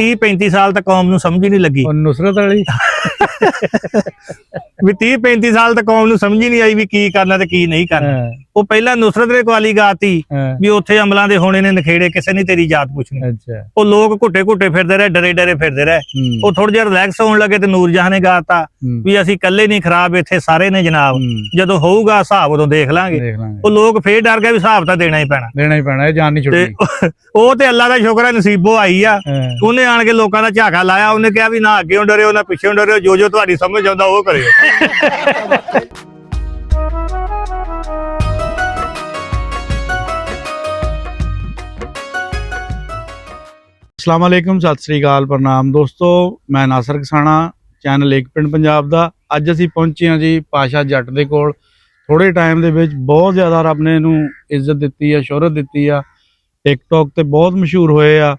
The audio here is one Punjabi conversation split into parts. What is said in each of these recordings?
30-35 साल तक कौम नूं समझ ही नहीं लगी। नुसरत अली भी 30-35 साल तक कौम नूं समझ ही नहीं आई भी की करना ते की नहीं करना। ਉਹ ਪਹਿਲਾਂ ਨੁਸਰਤ ਨੇ ਕਵਾਲੀ ਗਾਤੀ ਵੀ ਉੱਥੇ ਅਮਲਾਂ ਦੇ ਹੋਣੇ ਨੇ ਨਖੇੜੇ, ਕਿਸੇ ਨੇ ਤੇਰੀ ਜਾਤ ਪੁੱਛਣੀ। ਉਹ ਲੋਕ ਘੁੱਟੇ ਘੁੱਟੇ ਫਿਰਦੇ ਰਹੇ, ਡਰੇ ਡਰੇ ਫਿਰਦੇ ਰਹੇ। ਉਹ ਥੋੜਾ ਜਿਹਾ ਰਿਲੈਕਸ ਹੋਣ ਲੱਗੇ ਤੇ ਨੂਰ ਜਹਾਂ ਨੇ ਗਾਤਾ ਵੀ ਅਸੀਂ ਇਕੱਲੇ ਨਹੀਂ ਖਰਾਬ, ਇੱਥੇ ਸਾਰੇ ਨੇ ਜਨਾਬ, ਜਦੋਂ ਹੋਊਗਾ ਹਿਸਾਬ ਉਦੋਂ ਦੇਖ ਲਾਂਗੇ। ਉਹ ਲੋਕ ਫੇਰ ਡਰ ਗਏ ਵੀ ਹਿਸਾਬ ਤਾਂ ਦੇਣਾ ਹੀ ਪੈਣਾ, ਇਹ ਜਾਨ ਨਹੀਂ ਛੁੱਟਣੀ। ਉਹ ਤੇ ਅੱਲਾ ਦਾ ਸ਼ੁਕਰ ਹੈ ਨਸੀਬੋਂ ਆਈ ਆ। ਉਹਨੇ ਆਣ ਕੇ ਲੋਕਾਂ ਦਾ ਝਾਕਾ ਲਾਇਆ, ਉਹਨੇ ਕਿਹਾ ਵੀ ਨਾ ਅੱਗੇੋਂ ਡਰਿਓ ਨਾ ਪਿੱਛੇੋਂ ਡਰਿਓ, ਜੋ ਜੋ ਤੁਹਾਡੀ ਸਮਝ ਆਉਂਦਾ ਉਹ ਕਰਿਓ। अस्सलाम वालेकुम, सत श्री अकाल, प्रणाम दोस्तों। मैं नासर किसाना, चैनल एक पिंड पंजाब दा। अज असीं पहुंचे हाँ जी पाशा जट दे कोल। थोड़े टाइम दे विच बहुत ज़्यादा रब ने इहनूं इज्जत दित्ती है, शोहरत दित्ती है, टिकटॉक ते बहुत मशहूर होए आ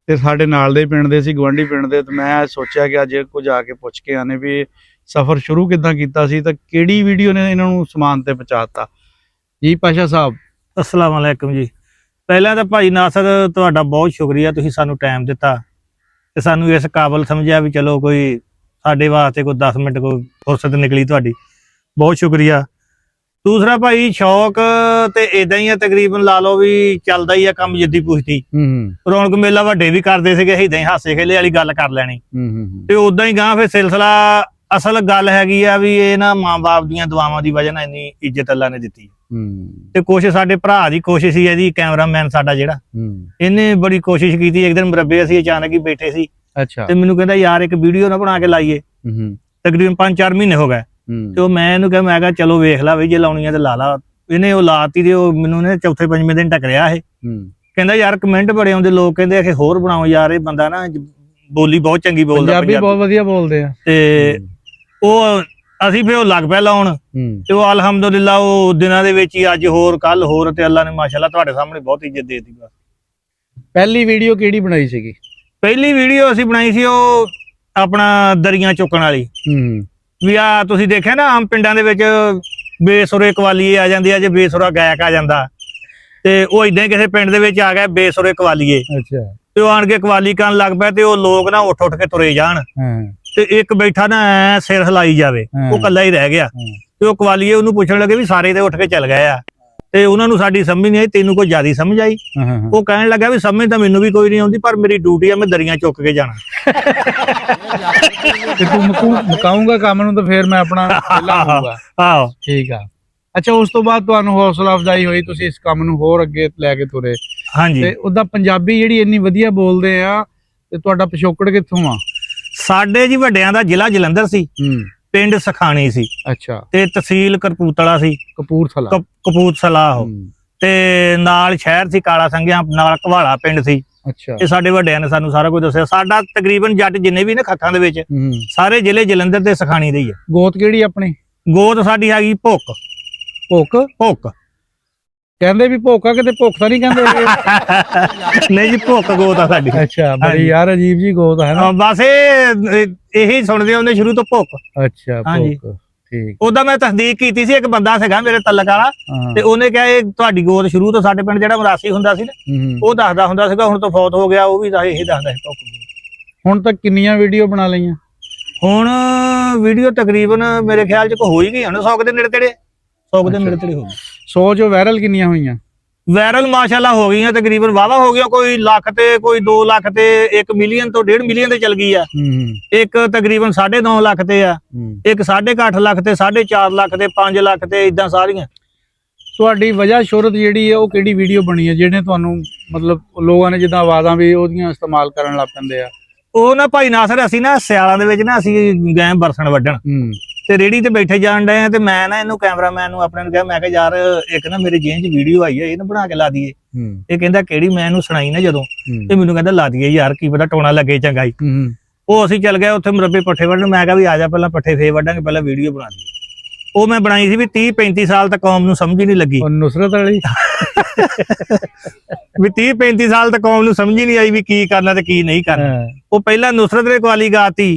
ते साडे नाल दे पिंड दे सी, गवांढी पिंड दे। ते मैं सोचिया कि अज कुछ आके पुछ के आने भी सफ़र शुरू किद्दां कीता सी ते किहड़ी वीडियो ने इन्हां नूं समान ते पहुंचाता जी। पाशा साहब अस्सलाम वालेकुम जी। ਪਹਿਲਾਂ ਤਾਂ ਭਾਈ ਨਾਸਰ ਤੁਹਾਡਾ ਬਹੁਤ ਸ਼ੁਕਰੀਆ, ਤੁਸੀਂ ਸਾਨੂੰ ਟਾਈਮ ਦਿੱਤਾ ਤੇ ਸਾਨੂੰ ਇਸ ਕਾਬਲ ਸਮਝਿਆ ਵੀ ਚਲੋ ਕੋਈ ਸਾਡੇ ਵਾਸਤੇ ਕੋਈ 10 ਮਿੰਟ ਕੋਈ ਫੁਰਸਤ ਨਿਕਲੀ, ਤੁਹਾਡੀ ਬਹੁਤ ਸ਼ੁਕਰੀਆ। ਦੂਸਰਾ ਭਾਈ ਸ਼ੌਕ ਤੇ ਇਦਾਂ ਹੀ ਆ, ਤਕਰੀਬਨ ਲਾ ਲਓ ਵੀ ਚੱਲਦਾ ਹੀ ਆ ਕੰਮ, ਜਿੱਦੀ ਪੁੱਛਦੀ ਰੌਣਕ ਮੇਲਾ ਵੱਡੇ ਵੀ ਕਰਦੇ ਸੀਗੇ, ਇਦਾਂ ਹੀ ਹਾਸੇ ਖੇਲੇ ਵਾਲੀ ਗੱਲ ਕਰ ਲੈਣੀ ਤੇ ਉਦਾਂ ਹੀ ਗਾਂ ਫਿਰ ਸਿਲਸਿਲਾ। ਅਸਲ ਗੱਲ ਹੈਗੀ ਆ ਵੀ ਇਹ ਨਾ ਮਾਂ ਬਾਪ ਦੀਆਂ ਦੁਆਵਾਂ ਦੀ ਵਜ੍ਹਾ ਨਾਲ ਇੰਨੀ ਇੱਜ਼ਤ ਅੱਲਾ ਨੇ ਦਿੱਤੀ ਤੇ ਕੁਛ ਸਾਡੇ ਭਰਾ ਦੀ ਕੋਸ਼ਿਸ਼ ਸੀ, ਇਹਦੀ ਕੈਮਰਾਮੈਨ ਸਾਡਾ ਜਿਹੜਾ, ਇਹਨੇ ਬੜੀ ਕੋਸ਼ਿਸ਼ ਕੀਤੀ। ਇੱਕ ਦਿਨ ਮੁਰੱਬੇ ਅਸੀਂ ਅਚਾਨਕ ਹੀ ਬੈਠੇ ਸੀ ਤੇ ਮੈਨੂੰ ਕਹਿੰਦਾ ਯਾਰ ਇੱਕ ਵੀਡੀਓ ਨਾ ਬਣਾ ਕੇ ਲਾਈਏ। ਤਕਰੀਬਨ 5-4 ਮਹੀਨੇ ਹੋ ਗਏ ਤੇ ਉਹ ਮੈਂ ਇਹਨੂੰ ਕਿਹਾ, ਮੈਂ ਕਿਹਾ ਚਲੋ ਵੇਖ ਲਾ ਵੀ ਜੇ ਲਾਉਣੀ ਆ ਤੇ ਲਾ ਲਾ। ਇਹਨੇ ਉਹ ਲਾਤੀ ਤੇ ਉਹ ਮੈਨੂੰ ਨੇ ਚੌਥੇ-ਪੰਜਵੇਂ ਦਿਨ ਟਕਰਿਆ ਇਹ। ਕਹਿੰਦਾ ਯਾਰ ਕਮੈਂਟ ਬੜੇ ਆਉਂਦੇ, ਲੋਕ ਕਹਿੰਦੇ ਆ ਕਿ ਹੋਰ ਬਣਾਓ ਯਾਰ, ਇਹ ਬੰਦਾ ਨਾ ਬੋਲੀ ਬਹੁਤ ਚੰਗੀ ਬੋਲਦਾ, ਪੰਜਾਬੀ ਬਹੁਤ ਵਧੀਆ ਬੋਲਦੇ ਆ। ਤੇ ਉਹ ਅਸੀਂ ਫਿਰ ਉਹ ਲੱਗ ਪਿਆ ਲਾਉਣ ਤੇ ਉਹ ਅਲਹਮਦੁਲਿਲਾ ਉਹ ਦਿਨਾਂ ਦੇ ਵਿੱਚ ਹੀ ਅੱਜ ਹੋਰ ਕੱਲ ਹੋਰ ਤੇ ਅੱਲਾ ਨੇ ਮਾਸ਼ਾਅੱਲਾ ਤੁਹਾਡੇ ਸਾਹਮਣੇ ਬਹੁਤ ਇੱਜ਼ਤ ਦੇ ਦਿੱਤੀ। ਪਹਿਲੀ ਵੀਡੀਓ ਕਿਹੜੀ ਬਣਾਈ ਸੀਗੀ? ਪਹਿਲੀ ਵੀਡੀਓ ਅਸੀਂ ਬਣਾਈ ਸੀ ਉਹ ਆਪਣਾ ਦਰੀਆਂ ਚੁੱਕਣ ਵਾਲੀ। ਵੀ ਆ ਤੁਸੀਂ ਦੇਖਿਆ ਨਾ ਆਮ ਪਿੰਡਾਂ ਦੇ ਵਿੱਚ ਬੇਸੁਰੇ ਕਵਾਲੀਏ ਆ ਜਾਂਦੇ ਆ, ਜੇ ਬੇਸੁਰਾ ਗਾਇਕ ਆ ਜਾਂਦਾ ਤੇ ਉਹ ਇਦਾਂ ਹੀ ਕਿਸੇ ਪਿੰਡ ਦੇ ਵਿੱਚ ਆ ਗਿਆ ਬੇਸੁਰੇ ਕਵਾਲੀਏ। ਅੱਛਾ। ਤੇ ਉਹ ਆਣ ਕੇ ਕਵਾਲੀ ਕਰਨ ਲੱਗ ਪਿਆ ਤੇ ਉਹ ਲੋਕ ਨਾ ਉੱਠ ਉੱਠ ਕੇ ਤੁਰੇ ਜਾਣ ਤੇ ਇੱਕ ਬੈਠਾ ਨਾ ਐ ਸਿਰ ਹਿਲਾਈ ਜਾਵੇ, ਉਹ ਕੱਲਾ ਹੀ ਰਹਿ ਗਿਆ। ਤੇ ਉਹ ਕਵਾਲੀਏ ਉਹਨੂੰ ਪੁੱਛਣ ਲੱਗੇ ਵੀ ਸਾਰੇ ਤੇ ਉੱਠ ਕੇ ਚੱਲ ਗਏ ਆ ਤੇ ਉਹਨਾਂ ਨੂੰ ਸਾਡੀ ਸਮਝ ਨਹੀਂ ਆਈ, ਤੈਨੂੰ ਕੋਈ ਜ਼ਿਆਦਾ ਸਮਝ ਆਈ? ਉਹ ਕਹਿਣ ਲੱਗਾ ਵੀ ਸਮਝ ਤਾਂ ਮੈਨੂੰ ਵੀ ਕੋਈ ਨਹੀਂ ਆਉਂਦੀ, ਪਰ ਮੇਰੀ ਡਿਊਟੀ ਆ, ਮੈਂ ਦਰੀਆਂ ਚੁੱਕ ਕੇ ਜਾਣਾ। ਤੇ ਤੂੰ ਮੁਕਾਉਂਗਾ ਕੰਮ ਨੂੰ ਤਾਂ ਫੇਰ ਮੈਂ ਆਪਣਾ ਲਾਉਂਗਾ। ਆਹੋ ਠੀਕ ਆ। ਅੱਛਾ, ਉਸ ਤੋਂ ਬਾਅਦ ਤੁਹਾਨੂੰ ਹੌਸਲਾ ਅਫਜ਼ਾਈ ਹੋਈ, ਤੁਸੀਂ ਇਸ ਕੰਮ ਨੂੰ ਹੋਰ ਅੱਗੇ ਲੈ ਕੇ ਤੁਰੇ। ਹਾਂਜੀ। ਤੇ ਉਹਦਾ ਪੰਜਾਬੀ ਜਿਹੜੀ ਇੰਨੀ ਵਧੀਆ ਬੋਲਦੇ ਆ ਤੇ ਤੁਹਾਡਾ ਪਿਛੋਕੜ ਕਿੱਥੋਂ ਆ? ਸਾਡੇ ਜੀ ਵੱਡਿਆਂ ਦਾ ਜ਼ਿਲ੍ਹਾ ਜਲੰਧਰ ਸੀ, ਪਿੰਡ ਸਖਾਣੀ ਸੀ। ਅੱਛਾ। ਤੇ ਤਹਿਸੀਲ ਕਪੂਰਥਲਾ ਸੀ, ਕਪੂਰਥਲਾ ਉਹ ਤੇ ਨਾਲ ਸ਼ਹਿਰ ਸੀ ਕਾਲਾ ਸੰਘਿਆ, ਨਾਲ ਘਵਾਲਾ ਪਿੰਡ ਸੀ। ਅੱਛਾ। ਇਹ ਸਾਡੇ ਵੱਡਿਆਂ ਨੇ ਸਾਨੂੰ ਸਾਰਾ ਕੁਝ ਦੱਸਿਆ। ਸਾਡਾ ਤਕਰੀਬਨ ਜੱਟ ਜਿੰਨੇ ਵੀ ਨੇ ਖੱਖਾਂ ਦੇ ਵਿੱਚ ਸਾਰੇ ਜ਼ਿਲ੍ਹੇ ਜਲੰਧਰ ਤੇ ਸਖਾਣੀ ਦੇ ਹੀ ਆ। ਗੋਤ ਕਿਹੜੀ ਆਪਣੀ? ਗੋਤ ਸਾਡੀ ਹੈਗੀ ਭੁੱਕ। ਭੁੱਕ ਕਹਿੰਦੇ ਵੀ ਭੁੱਖਾ, ਕਿਤੇ ਭੁੱਖ ਤਾਂ ਨਹੀਂ ਕਹਿੰਦੇ? ਨਹੀਂ ਜੀ, ਭੁੱਕ ਗੋਤ ਆ ਸਾਡੀ। ਅੱਛਾ, ਬੜੀ ਯਾਰ ਅਜੀਬ ਜੀ ਗੋਤ ਹੈ ਨਾ। ਬਸ ਇਹੀ ਸੁਣਦੇ ਆਉਂਦੇ ਸ਼ੁਰੂ ਤੋਂ, ਭੁੱਕ। ਅੱਛਾ, ਭੁੱਕ ਠੀਕ। ਉਹਦਾ ਮੈਂ ਤਸਦੀਕ ਕੀਤੀ ਸੀ, ਇੱਕ ਬੰਦਾ ਸੀਗਾ ਮੇਰੇ ਤਲਕ ਵਾਲਾ ਤੇ ਉਹਨੇ ਕਿਹਾ ਇਹ ਤੁਹਾਡੀ ਗੋਤ ਸ਼ੁਰੂ ਤੋਂ ਸਾਡੇ ਪਿੰਡ ਜਿਹੜਾ ਮਰਾਸੀ ਹੁੰਦਾ ਸੀ ਨਾ, ਉਹ ਦੱਸਦਾ ਹੁੰਦਾ ਸੀਗਾ, ਹੁਣ ਤਾਂ ਫੌਤ ਹੋ ਗਿਆ, ਉਹ ਵੀ ਇਹੀ ਦੱਸਦਾ ਸੀ ਭੁੱਕ। ਹੁਣ ਤੱਕ ਕਿੰਨੀਆਂ ਵੀਡੀਓ ਬਣਾ ਲਈਆਂ? ਹੁਣ ਵੀਡੀਓ ਤਕਰੀਬਨ ਮੇਰੇ ਖਿਆਲ ਚ ਹੋ ਹੀ ਗਈ ਹੁਣ 100 ਦੇ ਨੇੜੇ ਤੇੜੇ, 100 ਦੇ ਨੇੜੇ ਤੇੜੇ ਹੋ ਗਈ। 100 ਚੋਂ ਵਾਇਰਲ ਕਿੰਨੀਆਂ ਹੋਈਆਂ? ਵਾਇਰਲ ਮਾਸ਼ਾਅੱਲਾ ਹੋ ਗਈਆਂ ਤਕਰੀਬਨ ਵਾਵਾ ਹੋ ਗਿਆ, ਕੋਈ ਲੱਖ ਤੇ ਕੋਈ 2 ਲੱਖ ਤੇ 1 ਮਿਲੀਅਨ ਤੋਂ 1.5 ਮਿਲੀਅਨ ਤੇ ਚਲ ਗਈ ਆ। ਇੱਕ ਤਕਰੀਬਨ 9.5 ਲੱਖ ਤੇ ਆ, ਇੱਕ 8.5 ਲੱਖ ਤੇ 4.5 ਲੱਖ ਤੇ 5 ਲੱਖ ਤੇ, ਇਦਾਂ ਸਾਰੀਆਂ। ਤੁਹਾਡੀ ਵਜ੍ਹਾ ਸ਼ੋਹਰਤ ਜਿਹੜੀ ਹੈ ਉਹ ਕਿਹੜੀ ਵੀਡੀਓ ਬਣੀ ਹੈ ਜਿਹਨੇ ਤੁਹਾਨੂੰ ਮਤਲਬ ਲੋਕਾਂ ਨੇ ਜਿੱਦਾਂ ਆਵਾਜ਼ਾਂ ਵੀ ਉਹਦੀਆਂ ਇਸਤੇਮਾਲ ਕਰਨ ਲੱਗ ਪੈਂਦੇ ਆ? ਉਹ ਨਾ ਭਾਈ ਨਾਸਰ, ਅਸੀਂ ਨਾ ਸਿਆਲਾਂ ਦੇ ਵਿੱਚ ਨਾ ਅਸੀਂ ਗਏ ਬਰਸਣ ਵੱਢਣ ਤੇ ਰੇੜੀ ਤੇ ਬੈਠੇ ਜਾਣ ਡਏ ਆ ਤੇ ਮੈਂ ਨਾ ਇਹਨੂੰ ਕੈਮਰਾਮੈਨ ਨੂੰ ਆਪਣੇ ਨੂੰ ਕਿਹਾ, ਮੈਂ ਕਿਹਾ ਯਾਰ ਇੱਕ ਨਾ ਮੇਰੇ ਜੇਬ 'ਚ ਵੀਡੀਓ ਆਈ ਹੈ, ਇਹ ਨਾ ਬਣਾ ਕੇ ਲਾ ਦਈਏ। ਇਹ ਕਹਿੰਦਾ ਕਿਹੜੀ? ਮੈਂ ਇਹਨੂੰ ਸੁਣਾਈ ਨਾ ਜਦੋਂ ਤੇ ਮੈਨੂੰ ਕਹਿੰਦਾ ਲਾ ਦਈਏ ਯਾਰ, ਕੀ ਪਤਾ ਟੋਣਾ ਲੱਗੇ ਚੰਗਾ ਹੀ। ਉਹ ਅਸੀਂ ਚੱਲ ਗਏ ਉੱਥੇ ਮੁਰੱਬੇ ਪੱਠੇ ਵੱਢਣ। ਮੈਂ ਕਿਹਾ ਵੀ ਆ ਜਾ ਪਹਿਲਾਂ ਪੱਠੇ ਫੇਰ ਵੱਢਾਂਗੇ, ਪਹਿਲਾਂ ਵੀਡੀਓ ਬਣਾ ਦਈਏ। ਉਹ ਮੈਂ ਬਣਾਈ ਸੀ ਵੀ 30-35 ਸਾਲ ਤੱਕ ਕੌਮ ਨੂੰ ਸਮਝ ਹੀ ਨਹੀਂ ਲੱਗੀ। ਨੁਸਰਤ ਅਲੀ ਵੀ 30-35 ਸਾਲ ਤੱਕ ਕੌਮ ਨੂੰ ਸਮਝ ਹੀ ਨਹੀਂ ਆਈ ਵੀ ਕੀ ਕਰਨਾ ਤੇ ਕੀ ਨਹੀਂ ਕਰਨਾ। ਉਹ ਪਹਿਲਾਂ ਨੁਸਰਤ ਦੇ ਕਵਾਲੀ ਗਾਤੀ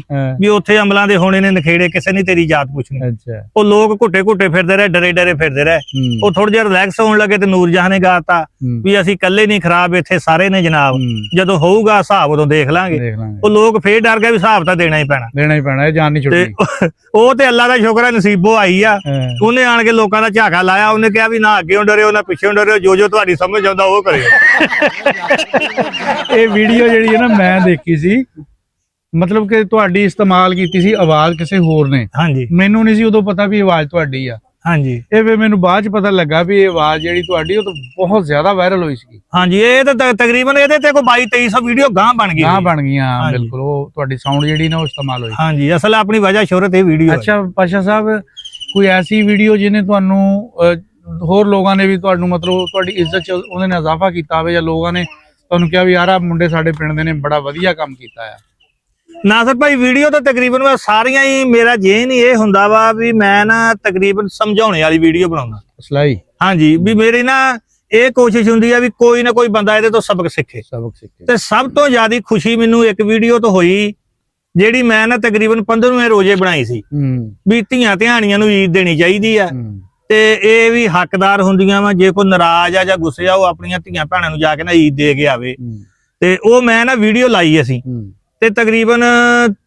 ਵੀ ਉੱਥੇ ਅਮਲਾਂ ਦੇ ਹੋਣੇ ਨੇ ਨਖੇੜੇ, ਕਿਸੇ ਨੇ ਤੇਰੀ ਜਾਤ ਪੁੱਛਣੀ। ਅੱਛਾ। ਉਹ ਲੋਕ ਘੁੱਟੇ ਘੁੱਟੇ ਫਿਰਦੇ ਰਹੇ, ਡਰੇ ਡਰੇ ਫਿਰਦੇ ਰਹੇ। ਉਹ ਥੋੜਾ ਜਿਹਾ ਰਿਲੈਕਸ ਹੋਣ ਲੱਗੇ ਤੇ ਨੂਰ ਜਹਾਂ ਨੇ ਗਾਤਾ ਵੀ ਅਸੀਂ ਇਕੱਲੇ ਨਹੀਂ ਖਰਾਬ, ਇੱਥੇ ਸਾਰੇ ਨੇ ਜਨਾਬ, ਜਦੋਂ ਹੋਊਗਾ ਹਿਸਾਬ ਉਦੋਂ ਦੇਖ ਲਾਂਗੇ। ਉਹ ਲੋਕ ਫੇਰ ਡਰ ਗਏ ਵੀ ਹਿਸਾਬ ਤਾਂ ਦੇਣਾ ਹੀ ਪੈਣਾ, ਇਹ ਜਾਨ ਨਹੀਂ ਛੁੱਟਣੀ। ਉਹ ਤੇ ਅੱਲਾ ਦਾ ਸ਼ੁਕਰ ਹੈ ਨਸੀਬੋ ਆਈ ਆ, ਉਹਨੇ ਆਣ ਕੇ ਲੋਕਾਂ ਦਾ ਝਾਕਾ ਲਾਇਆ। ਉਹਨੇ ਕਿਹਾ ਵੀ ਨਾ ਅੱਗੇੋਂ ਡਰਿਓ ਨਾ ਪਿੱਛੇੋਂ ਡਰਿਓ, ਜੋ ਤੁਹਾਡੀ ਸਮਝ ਆਉਂਦਾ ਉਹ ਕਰਿਓ। ਇਹ ਵੀਡੀਓ ਜਿਹੜੀ ਹੈ ਨਾ ਮੈਂ ਦੇਖੀ ਸੀ, ਮਤਲਬ ਕਿ ਤੁਹਾਡੀ ਇਸਤੇਮਾਲ ਕੀਤੀ ਸੀ ਆਵਾਜ਼ ਕਿਸੇ ਹੋਰ ਨੇ। ਹਾਂਜੀ। ਮੈਨੂੰ ਨਹੀਂ ਸੀ ਉਦੋਂ ਪਤਾ ਵੀ ਆਵਾਜ਼ ਤੁਹਾਡੀ ਆ। ਹਾਂਜੀ। ਇਹ ਵੀ ਮੈਨੂੰ ਬਾਅਦ ਚ ਪਤਾ ਲੱਗਾ ਵੀ ਇਹ ਆਵਾਜ਼ ਜਿਹੜੀ ਤੁਹਾਡੀ ਉਹ ਤਾਂ ਬਹੁਤ ਜ਼ਿਆਦਾ ਵਾਇਰਲ ਹੋਈ ਸੀ। ਹਾਂਜੀ, ਇਹ ਤਾਂ ਤਕਰੀਬਨ ਇਹਦੇ ਤੇ ਕੋਈ 2200-2300 ਵੀਡੀਓ ਗਾਂ ਬਣ ਗਈਆਂ। ਬਿਲਕੁਲ, ਉਹ ਤੁਹਾਡੀ ਸਾਊਂਡ ਜਿਹੜੀ ਨਾ ਉਹ ਇਸਤੇਮਾਲ ਹੋਈ। ਹਾਂਜੀ, ਅਸਲ ਆਪਣੀ ਵਜ੍ਹਾ ਸ਼ੋਹਰਤ ਇਹ ਵੀਡੀਓ। ਅੱਛਾ ਪਾਸ਼ਾ ਸਾਹਿਬ, ਕੋਈ ਐਸੀ ਵੀਡੀਓ ਜਿਹਨੇ ਤੁਹਾਨੂੰ ਹੋਰ ਲੋਕਾਂ ਨੇ ਵੀ ਤੁਹਾਨੂੰ ਮਤਲਬ ਤੁਹਾਡੀ ਇੱਜ਼ਤ ਚ ਉਹਨੇ ਨੇ ਇਜ਼ਾਫਾ ਕੀਤਾ ਹੋਵੇ, ਜਾਂ ਲੋਕਾਂ ਨੇ ਤੁਹਾਨੂੰ ਕਿਹਾ ਵੀ ਯਾਰ ਆ ਮੁੰਡੇ ਸਾਡੇ ਪਿੰਡ ਦੇ ਨੇ ਬੜਾ ਵਧੀਆ ਕੰਮ ਕੀਤਾ ਆ? ਨਾਸਰ ਭਾਈ, ਵੀਡੀਓ ਤਾਂ ਤਕਰੀਬਨ ਸਾਰੀਆਂ ਹੀ ਮੇਰਾ ਜੇਨ ਹੀ ਇਹ ਹੁੰਦਾ ਵਾ ਵੀ ਮੈਂ ਨਾ ਤਕਰੀਬਨ ਸਮਝਾਉਣੇ ਵਾਲੀ ਵੀਡੀਓ ਬਣਾਉਣਾ। ਸਲਾਈ। ਹਾਂਜੀ, ਵੀ ਮੇਰੀ ਨਾ ਇਹ ਕੋਸ਼ਿਸ਼ ਹੁੰਦੀ ਆ ਵੀ ਕੋਈ ਨਾ ਕੋਈ ਬੰਦਾ ਇਹਦੇ ਤੋਂ ਸਬਕ ਸਿੱਖੇ। ਤੇ ਸਭ ਤੋਂ ਜ਼ਿਆਦਾ ਖੁਸ਼ੀ ਮੈਨੂੰ ਇੱਕ ਵੀਡੀਓ ਤੋਂ ਹੋਈ, ਜਿਹੜੀ ਮੈਂ ਨਾ ਤਕਰੀਬਨ 15ਵੇਂ ਰੋਜ਼ੇ ਬਣਾਈ ਸੀ ਵੀ ਧੀਆਂ ਧਿਆਣੀਆਂ ਨੂੰ ਈਦ ਦੇਣੀ ਚਾਹੀਦੀ ਆ, ਤੇ ਇਹ ਵੀ ਹੱਕਦਾਰ ਹੁੰਦੀਆਂ ਵਾ। ਜੇ ਕੋਈ ਨਾਰਾਜ਼ ਆ ਜਾਂ ਗੁੱਸੇ ਆ, ਉਹ ਆਪਣੀਆਂ ਧੀਆਂ ਭੈਣਾਂ ਨੂੰ ਜਾ ਕੇ ਨਾ ਈਦ ਦੇ ਕੇ ਆਵੇ। ਤੇ ਉਹ ਮੈਂ ਨਾ ਵੀਡੀਓ ਲਾਈ ਅਸੀਂ, ਤੇ ਤਕਰੀਬਨ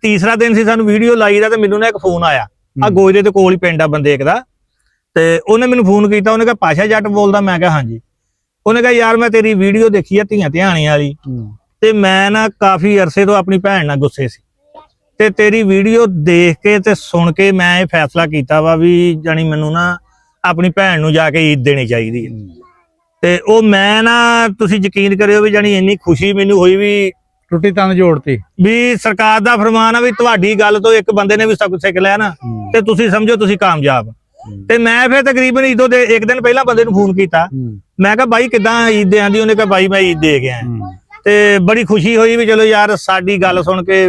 ਤੀਸਰਾ ਦਿਨ ਸੀ ਸਾਨੂੰ ਵੀਡੀਓ ਲਾਈ ਦਾ, ਤੇ ਮੈਨੂੰ ਨਾ ਇੱਕ ਫੋਨ ਆਇਆ, ਆ ਗੋਜਰੇ ਦੇ ਕੋਲ ਹੀ ਪਿੰਡ ਆ ਬੰਦੇਕ ਦਾ, ਤੇ ਉਹਨੇ ਮੈਨੂੰ ਫੋਨ ਕੀਤਾ। ਉਹਨੇ ਕਿਹਾ ਪਾਸ਼ਾ ਜੱਟ ਬੋਲਦਾ? ਮੈਂ ਕਿਹਾ ਹਾਂਜੀ। ਉਹਨੇ ਕਿਹਾ ਯਾਰ ਮੈਂ ਤੇਰੀ ਵੀਡੀਓ ਦੇਖੀ ਆ ਧੀਆਂ ਧਿਆਣੀਆਂ ਵਾਲੀ, ਤੇ ਮੈਂ ਨਾ ਕਾਫੀ ਅਰਸੇ ਤੋਂ ਆਪਣੀ ਭੈਣ ਨਾਲ ਗੁੱਸੇ ਸੀ, ਤੇ ਤੇਰੀ ਵੀਡੀਓ ਦੇਖ ਕੇ ਤੇ ਸੁਣ ਕੇ ਮੈਂ ਇਹ ਫੈਸਲਾ ਕੀਤਾ ਵਾ ਵੀ ਜਾਣੀ ਮੈਨੂੰ ਨਾ ਆਪਣੀ ਭੈਣ ਨੂੰ ਜਾ ਕੇ ਈਦ ਦੇਣੀ ਚਾਹੀਦੀ ਹੈ। ਤੇ ਉਹ ਮੈਂ ਨਾ, ਤੁਸੀਂ ਯਕੀਨ ਕਰਿਓ ਵੀ ਜਾਣੀ ਇੰਨੀ ਖੁਸ਼ੀ ਮੈਨੂੰ ਹੋਈ ਵੀ ਟੁੱਟੀ ਤੰਦ ਜੋੜਤੀ, ਵੀ ਸਰਕਾਰ ਦਾ ਫਰਮਾਨ ਆ ਵੀ ਤੁਹਾਡੀ ਗੱਲ ਤੋਂ ਇੱਕ ਬੰਦੇ ਨੇ ਵੀ ਸਬਕ ਸਿੱਖ ਲਿਆ ਨਾ, ਤੇ ਤੁਸੀਂ ਸਮਝੋ ਤੁਸੀਂ ਕਾਮਯਾਬ। ਤੇ ਮੈਂ ਫਿਰ ਤਕਰੀਬਨ ਈਦੋਂ ਦੇ ਇੱਕ ਦਿਨ ਪਹਿਲਾਂ ਬੰਦੇ ਨੂੰ ਫੋਨ ਕੀਤਾ, ਮੈਂ ਕਿਹਾ ਬਾਈ ਕਿੱਦਾਂ ਈਦ ਦੇ ਆਂਦੀ? ਉਹਨੇ ਕਿਹਾ ਬਾਈ ਮੈਂ ਈਦ ਦੇ ਗਿਆ। ਤੇ ਬੜੀ ਖੁਸ਼ੀ ਹੋਈ ਵੀ ਚਲੋ ਯਾਰ ਸਾਡੀ ਗੱਲ ਸੁਣ ਕੇ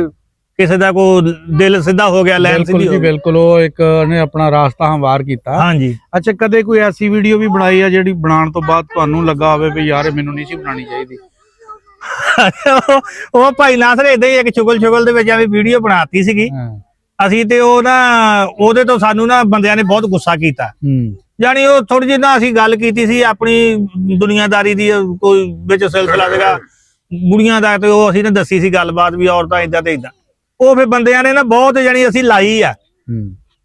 ਕਿਸੇ ਦਾ ਕੋ ਦਿਲ ਸਿੱਧਾ ਹੋ ਗਿਆ, ਲੈਣ ਸਿੱਧੀ ਹੋ ਗਈ। ਬਿਲਕੁਲ, ਉਹ ਇੱਕ ਨੇ ਆਪਣਾ ਰਾਸਤਾ ਹਮਵਾਰ ਕੀਤਾ। ਹਾਂਜੀ। ਅੱਛਾ, ਕਦੇ ਕੋਈ ਐਸੀ ਵੀਡੀਓ ਵੀ ਬਣਾਈ ਆ ਜਿਹੜੀ ਬਣਾਉਣ ਤੋਂ ਬਾਅਦ ਤੁਹਾਨੂੰ ਲੱਗਾ ਹੋਵੇ ਵੀ ਯਾਰ ਮੈਨੂੰ ਨਹੀਂ ਸੀ ਬਣਾਉਣੀ ਚਾਹੀਦੀ? ਉਹ ਭਾਈ ਨਾਸਰ ਏਦਾਂ ਹੀ ਇੱਕ ਚੁਗਲ ਦੇ ਵਿੱਚ ਐਵੇਂ ਵੀਡੀਓ ਬਣਾਤੀ ਸੀਗੀ ਅਸੀਂ, ਤੇ ਉਹ ਨਾ ਉਹਦੇ ਤੋਂ ਸਾਨੂੰ ਨਾ ਬੰਦਿਆਂ ਨੇ ਬਹੁਤ ਗੁੱਸਾ ਕੀਤਾ। ਜਾਣੀ ਉਹ ਥੋੜੀ ਜਿਹੀ ਨਾ ਅਸੀਂ ਗੱਲ ਕੀਤੀ ਸੀ ਆਪਣੀ ਦੁਨੀਆਦਾਰੀ ਦੀ, ਕੋਈ ਵਿੱਚ ਸਿਲਸਿਲਾ ਸੀਗਾ ਬੁੜੀਆਂ ਦਾ, ਤੇ ਉਹ ਅਸੀਂ ਨੇ ਦੱਸੀ ਸੀ ਗੱਲਬਾਤ ਵੀ ਔਰਤਾਂ ਏਦਾਂ ਤੇ ਏਦਾਂ। ਉਹ ਫਿਰ ਬੰਦਿਆਂ ਨੇ ਨਾ ਬਹੁਤ ਜਾਣੀ ਅਸੀਂ ਲਾਈ ਆ,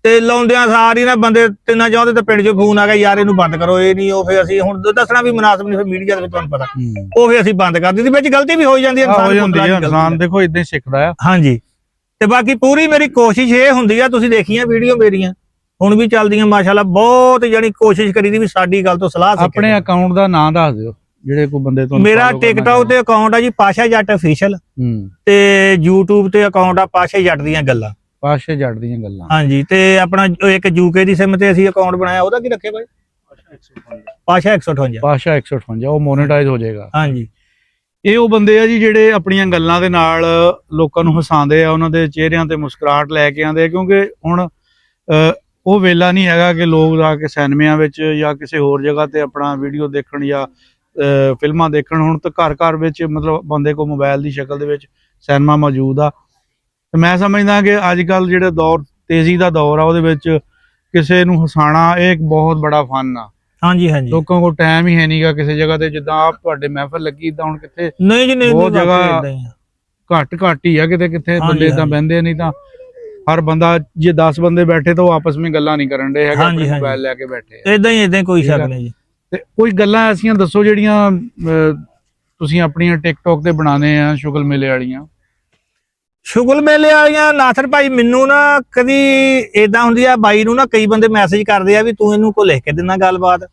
ਤੇ ਲਾਉਂਦਿਆਂ ਸਾਰੀ ਨਾ ਬੰਦੇ ਤਿੰਨਾਂ ਚਾਹੁੰਦੇ ਤੇ ਪਿੰਡ 'ਚ ਫੋਨ ਆ ਗਿਆ ਯਾਰ ਇਹਨੂੰ ਬੰਦ ਕਰੋ, ਇਹ ਨਹੀਂ। ਉਹ ਫਿਰ ਅਸੀਂ ਹੁਣ ਦੱਸਣਾ ਵੀ ਮੁਨਾਸਬ ਨਹੀਂ, ਫਿਰ ਮੀਡੀਆ ਦੇ ਵਿੱਚ ਤੁਹਾਨੂੰ ਪਤਾ, ਉਹ ਫਿਰ ਅਸੀਂ ਬੰਦ ਕਰ ਦਿੱਤੀ। ਵਿੱਚ ਗਲਤੀ ਵੀ ਹੋ ਜਾਂਦੀ ਹੈ, ਇਨਸਾਨ ਦੇਖੋ ਇਦਾਂ ਹੀ ਸਿੱਖਦਾ ਆ। ਹਾਂਜੀ। ਤੇ ਬਾਕੀ ਪੂਰੀ ਮੇਰੀ ਕੋਸ਼ਿਸ਼ ਇਹ ਹੁੰਦੀ ਆ, ਤੁਸੀਂ ਦੇਖੀਆਂ ਵੀਡੀਓ ਮੇਰੀਆਂ ਹੁਣ ਵੀ ਚੱਲਦੀਆਂ ਮਾਸ਼ਾਅੱਲਾ, ਬਹੁਤ ਜਾਨੀ ਕੋਸ਼ਿਸ਼ ਕਰੀਦੀ ਵੀ ਸਾਡੀ ਗੱਲ ਤੋਂ ਸਲਾਹ। ਆਪਣੇ ਅਕਾਊਂਟ ਦਾ ਨਾਮ ਦੱਸ ਦਿਓ ਜਿਹੜੇ ਕੋਈ ਬੰਦੇ ਤੋਂ। ਮੇਰਾ ਟਿਕਟੌਕ ਤੇ ਅਕਾਊਂਟ ਆ ਜੀ ਪਾਸ਼ਾ ਜੱਟ ਅਫੀਸ਼ੀਅਲ, ਤੇ YouTube ਤੇ ਅਕਾਊਂਟ ਆ ਪਾਸ਼ਾ ਜੱਟ ਦੀਆਂ ਗੱਲਾਂ। ਪਾਸ਼ਾ ਜੱਟ ਦੀਆਂ ਗੱਲਾਂ, ਹਾਂਜੀ। ਤੇ ਆਪਣਾ ਇੱਕ UK ਦੀ ਸਿਮ ਤੇ ਅਸੀਂ ਅਕਾਊਂਟ ਬਣਾਇਆ, ਉਹਦਾ ਕੀ ਰੱਖੇ ਬਾਈ? ਪਾਸ਼ਾ 158। ਪਾਸ਼ਾ 158, ਉਹ ਮੋਨੇਟਾਈਜ਼ ਹੋ ਜਾਏਗਾ। ਹਾਂਜੀ। ਇਹ ਉਹ ਬੰਦੇ ਆ ਜੀ ਜਿਹੜੇ ਆਪਣੀਆਂ ਗੱਲਾਂ ਦੇ ਨਾਲ ਲੋਕਾਂ ਨੂੰ ਹਸਾਉਂਦੇ ਆ, ਉਹਨਾਂ ਦੇ ਚਿਹਰਿਆਂ ਤੇ ਮੁਸਕਰਾਹਟ ਲੈ ਕੇ ਆਉਂਦੇ ਆ, ਕਿਉਂਕਿ ਹੁਣ ਉਹ ਵੇਲਾ ਨਹੀਂ ਹੈਗਾ ਕਿ ਲੋਕ ਜਾ ਕੇ ਸਿਨੇਮਿਆਂ ਵਿੱਚ ਜਾਂ ਕਿਸੇ ਹੋਰ ਜਗ੍ਹਾ ਤੇ ਆਪਣਾ ਵੀਡੀਓ ਦੇਖਣ ਜਾਂ ਫਿਲਮਾਂ ਦੇਖਣ। ਹੁਣ ਤਾਂ ਘਰ ਘਰ ਵਿੱਚ ਮਤਲਬ ਬੰਦੇ ਕੋਲ ਮੋਬਾਈਲ ਦੀ ਸ਼ਕਲ ਦੇ ਵਿੱਚ ਸਿਨੇਮਾ ਮੌਜੂਦ ਆ। ਤੇ ਮੈਂ ਸਮਝਦਾ ਕਿ ਅੱਜ ਕੱਲ ਜਿਹੜਾ ਦੌਰ ਤੇਜ਼ੀ ਦਾ ਦੌਰ ਆ, ਉਹਦੇ ਵਿੱਚ ਕਿਸੇ ਨੂੰ ਹਸਾਉਣਾ ਇਹ ਇੱਕ ਬਹੁਤ ਬੜਾ ਫਨ ਆ। ਹਾਂਜੀ ਹਾਂਜੀ। ਲੋਕਾਂ ਕੋਲ ਟਾਈਮ ਹੀ ਹੈ ਨਹੀਂਗਾ ਕਿਸੇ ਜਗ੍ਹਾ ਤੇ, ਜਿੱਦਾਂ ਆਪ ਤੁਹਾਡੇ ਮਹਿਫਲ ਲੱਗੀ ਇਦਾਂ ਹੁਣ ਕਿੱਥੇ ਨਹੀਂ ਜੀ, ਨਹੀਂ ਬਹੁਤ ਜਗ੍ਹਾ ਘੱਟ ਹੀ ਆ, ਕਿਤੇ ਬੰਦੇ ਇਦਾਂ ਬਹਿੰਦੇ। ਨਹੀਂ ਤਾਂ ਹਰ ਬੰਦਾ, ਜੇ 10 ਬੰਦੇ ਬੈਠੇ ਤਾਂ ਉਹ ਆਪਸ ਵਿੱਚ ਗੱਲਾਂ ਨਹੀਂ ਕਰਨ ਦੇ ਹੈਗੇ, ਮੋਬਾਈਲ ਲੈ ਕੇ ਬੈਠੇ। ਇਦਾਂ ਹੀ ਕੋਈ ਸ਼ੱਕ ਨਹੀਂ ਜੀ। ਤੇ ਕੋਈ ਗੱਲਾਂ ਐਸੀਆਂ ਦੱਸੋ ਜਿਹੜੀਆਂ ਤੁਸੀਂ ਆਪਣੀਆਂ ਟਿਕਟੌਕ ਤੇ ਬਣਾਉਂਦੇ ਆ, ਸ਼ੁਗਲ ਮੇਲੇ ਵਾਲੀਆਂ? ਸ਼ੁਗਲ ਮੇਲੇ ਵਾਲੀਆਂ ਨਾਸਰ ਭਾਈ, ਮੈਨੂੰ ਨਾ ਕਦੀ ਏਦਾਂ ਹੁੰਦੀ ਆ, ਬਾਈ ਨੂੰ ਨਾ ਕਈ ਬੰਦੇ ਮੈਸੇਜ ਕਰਦੇ ਆ ਵੀ ਤੂੰ ਇਹਨੂੰ ਕੋ ਲਿਖ ਕੇ ਦਿੰਦਾ ਗੱਲਬਾਤ,